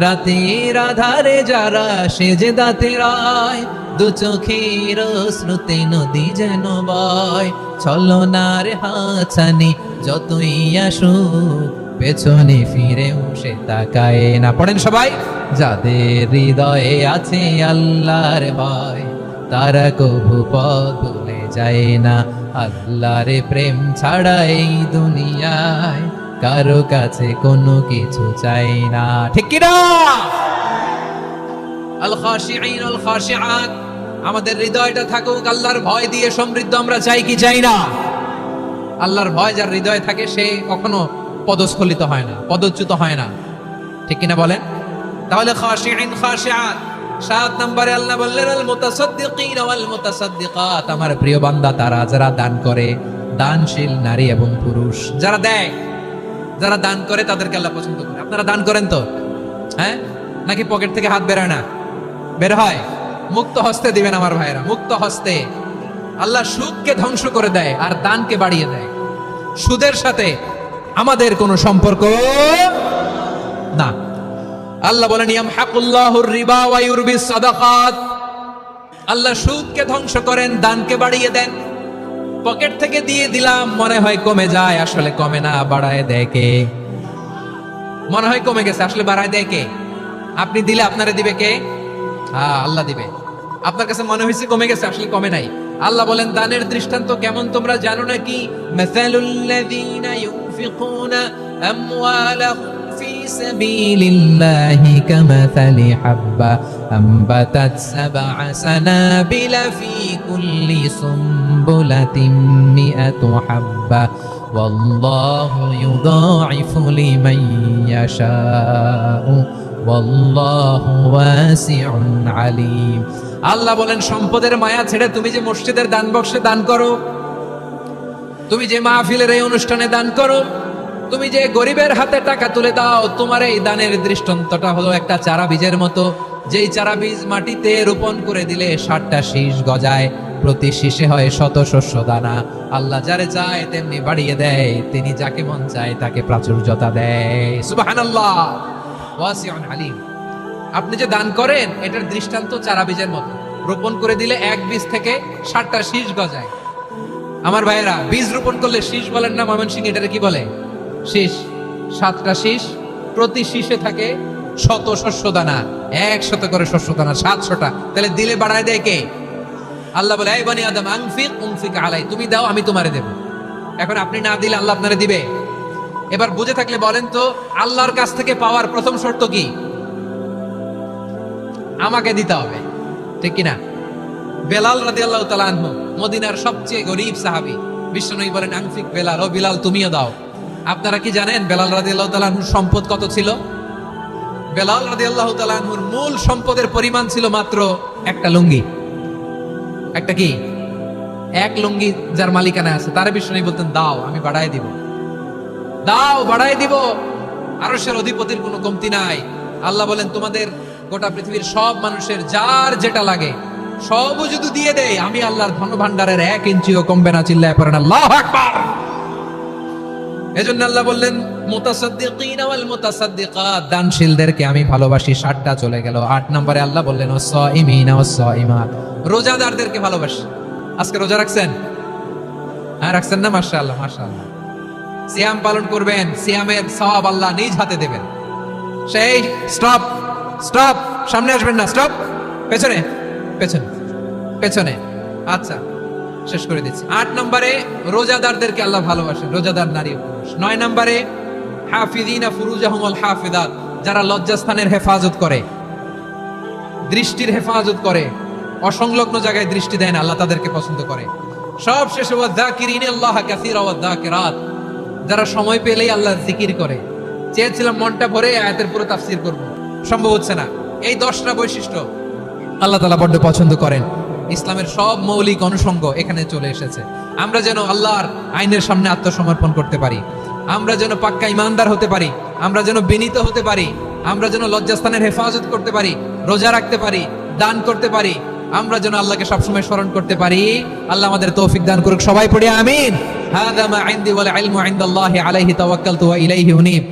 রাতের আধারে যারা সেজদাতে রায়, দু চোখের শ্রুতে নদী যেন বয়। ছলনার হাতছানি যতই আসুক, পেছনে ফিরেও সে তাকায় না। পড়েন সবাই। যাদের হৃদয়ে আছে আল্লাহর ভয়, তারা কবু পথ ভুলে যায় না। আল্লাহর প্রেম ছাড়া এই দুনিয়ায় কারো কাছে কোনো কিছু চাই না। ঠিক কি না? আল খাশিঈন আল খাশিআত, আমাদের হৃদয়টা থাকুক আল্লাহর ভয় দিয়ে সমৃদ্ধ। আমরা চাই কি চাই না? আল্লাহর ভয় যার হৃদয়ে থাকে সে কখনো পদস্খলিত হয় না, পদচ্যুত হয় না। ঠিক কিনা বলেন? তাহলে খাশিঈন খাশিআত। 7 নম্বরে আল্লাহ বললেন আল মুতাসাদ্দিকিন ওয়াল মুতাসাদ্দিকাত, আমার প্রিয় বান্দা তারা যারা দান করে, দানশীল নারী এবং পুরুষ যারা দেয়, যারা দান করে তাদেরকে আল্লাহ পছন্দ করে। আপনারা দান করেন তো? হ্যাঁ, নাকি পকেট থেকে হাত বের হয় না? বের হয়। মুক্ত হস্তে দিবেন আমার ভাইরা, মুক্ত হস্তে। আল্লাহ সুদকে ধ্বংস করে দেয় আর দানকে বাড়িয়ে দেয়। সুদের সাথে আমাদের কোনো সম্পর্ক না। আল্লাহ বলেন ইয়ামহাকুল্লাহুর রিবা ওয়া ইউরবিস সাদাকাত, আল্লাহ সুদকে ধ্বংস করেন, দানকে বাড়িয়ে দেন। পকেট থেকে দিয়ে দিলাম, মনে হয় কমে যায়, আসলে কমে না, বাড়ায় দেয় কে? মনে হয় কমে গেছে, আসলে বাড়ায় দেয় কে? আপনি দিলে আপনারে দিবে কে? হ্যাঁ, আল্লাহ দিবে। আপনার কাছে মনে হয়েছে কমে গেছে, আসলে কমে নাই। আল্লাহ বলেন দানের দৃষ্টান্ত কেমন তোমরা জানো নাকি? মাসালুল্লাযীনা ইউনফিকুনা আমওয়ালাহুম ফি সাবিলিল্লাহি কামাসালি হাব্বা আম্বাতাত সাবআ সানাবিলা ফি কুল্লি সুমবুলাতিন মিআতু হাব্বা ওয়াল্লাহু ইউদাঈফু লিমান ইয়াশাউ ওয়াল্লাহু ওয়াসিউন আলীম। আল্লাহ বলেন সম্পদের মায়া ছেড়ে তুমি যে মসজিদের দান বক্সে দান করো, তুমি যে মাহফিলের এই অনুষ্ঠানে দান করো, তুমি যে গরিবের হাতে টাকা তুলে দাও, তোমার এই দানের দৃষ্টান্তটা হলো একটা চারা বীজের মতো। যেই চারা বীজ মাটিতে রোপণ করে দিলে 60টা শীষ গজায়, প্রতি শীষে হয় শত শস্য দানা। আল্লাহ যারে চায় তেমনি বাড়িয়ে দেয়, তিনি যাকে মন চায় তাকে প্রাচুর্যতা দেয়। সুবহানাল্লাহ, ওয়াসিউন আলীম। আপনি যে দান করেন এটার দৃষ্টান্ত চারা বীজের মতো, রোপণ করে দিলে এক বীজ থেকে 60টা শীষ গজায়। আমার ভাইয়েরা, বীজ রোপণ করলে শীষ বলেন না ময়মনসিংহ, এটারে কি বলে? শীষ। 7টা শীষ, প্রতি শীষে থাকে শত শস্য দানা, 100 করে শস্য দানা, 700টা। তাহলে দিলে বাড়ায় দেয় কে? আল্লাহ বলে এই বনি আদম আনফিক উনফিক আলাই, তুমি দাও আমি তোমারে দেব। এখন আপনি না দিলে আল্লাহ আপনারে দিবে? এবার বুঝে থাকলে বলেন তো, আল্লাহর কাছ থেকে পাওয়ার প্রথম শর্ত কি? আমাকে দিতে হবে, ঠিক কিনা? বেলাল রাদিয়াল্লাহু তাআলা আনহু, মদিনার সবচেয়ে গরীব সাহাবী, বিশ্বনবী বলেন আনফিক বেলাল, ও বিলাল তুমিও দাও। আপনারা কি জানেন বেলাল রাদিয়াল্লাহু তাআলা আনহুর সম্পদ কত ছিল? বেলাল রাদিয়াল্লাহু তাআলা আনহুর মূল সম্পদের পরিমাণ ছিল মাত্র একটা লুঙ্গি। একটা কি? এক লুঙ্গি যার মালিকানা আছে, তার বিশ্বনবী বলতেন দাও আমি বাড়ায় দিব, দাও বাড়ায় দিব। আরশের অধিপতির কোনো কমতি নাই। আল্লাহ বলেন তোমাদের গোটা পৃথিবীর সব মানুষের যার যেটা লাগে সবও যদি দিয়ে দেয়, আমি আল্লাহর ধন ভান্ডারের 1 ইঞ্চিও কমবে না। চিল্লায় পড়েন আল্লাহু আকবার। এজন্য আল্লাহ বললেন মুতাসাদ্দিকিন ওয়াল মুতাসাদ্দিকাত, দানশীলদেরকে আমি ভালোবাসি। 7টা চলে গেল। 8 নম্বরে আল্লাহ বললেন ওয়াস-সাইমিনা ওয়াস-সাইমাত, রোজাদারদেরকে ভালোবাসি। আজকে রোজা রাখছেন? হ্যাঁ, রাখছেন না? মাশাআল্লাহ মাশাআল্লাহ। সিয়াম পালন করবেন, সিয়ামের সওয়াব আল্লাহ নিজ হাতে দেবেন। সেই স্টপ স্টপ, সামনে আসবেন না, স্টপ, পেছনে পেছনে পেছনে। আচ্ছা, শেষ করে দিচ্ছি। 8 নম্বরে রোজাদারদেরকে আল্লাহ ভালোবাসেন, রোজাদার নারী ও পুরুষ। 9 নম্বরে হাফিযিনা ফুরুজাহুম ওয়াল হাফিযাত, যারা লজ্জাস্থানের হেফাজত করে, দৃষ্টির হেফাজত করে, অসংলগ্ন জায়গায় দৃষ্টি দেয় না, আল্লাহ তাদেরকে পছন্দ করে। সব শেষে ওয়াযাকিরিনাল্লাহ কাসীরা ওয়াযাকিরাত, যারা সময় পেলেই আল্লাহর জিকির করে, চেয়েছিলাম মনটা ভরে আয়াতের পুরো তাফসীর করব, সম্ভব হচ্ছে না। এই 10টা বৈশিষ্ট্য আল্লাহ তাআলা বড্ড পছন্দ করেন। ইসলামের সব মৌলিক অনুষঙ্গ এখানে চলে এসেছে। আমরা যেন আল্লাহর আইনের সামনে আত্মসমর্পণ করতে পারি, আমরা যেন পাক্কা ইমানদার হতে পারি, আমরা যেন বিনীত হতে পারি, আমরা যেন লজ্জাস্থানের হেফাজত করতে পারি, রোজা রাখতে পারি, দান করতে পারি, আমরা যেন আল্লাহকে সবসময় স্মরণ করতে পারি। আল্লাহ আমাদের তৌফিক দান করুক। সবাই পড়ে আমিন। হাদা মা ইনদি ওয়াল ইলমু ইনদাল্লাহি আলাইহি তাওয়াক্কালতু ওয়া ইলাইহি উনীব।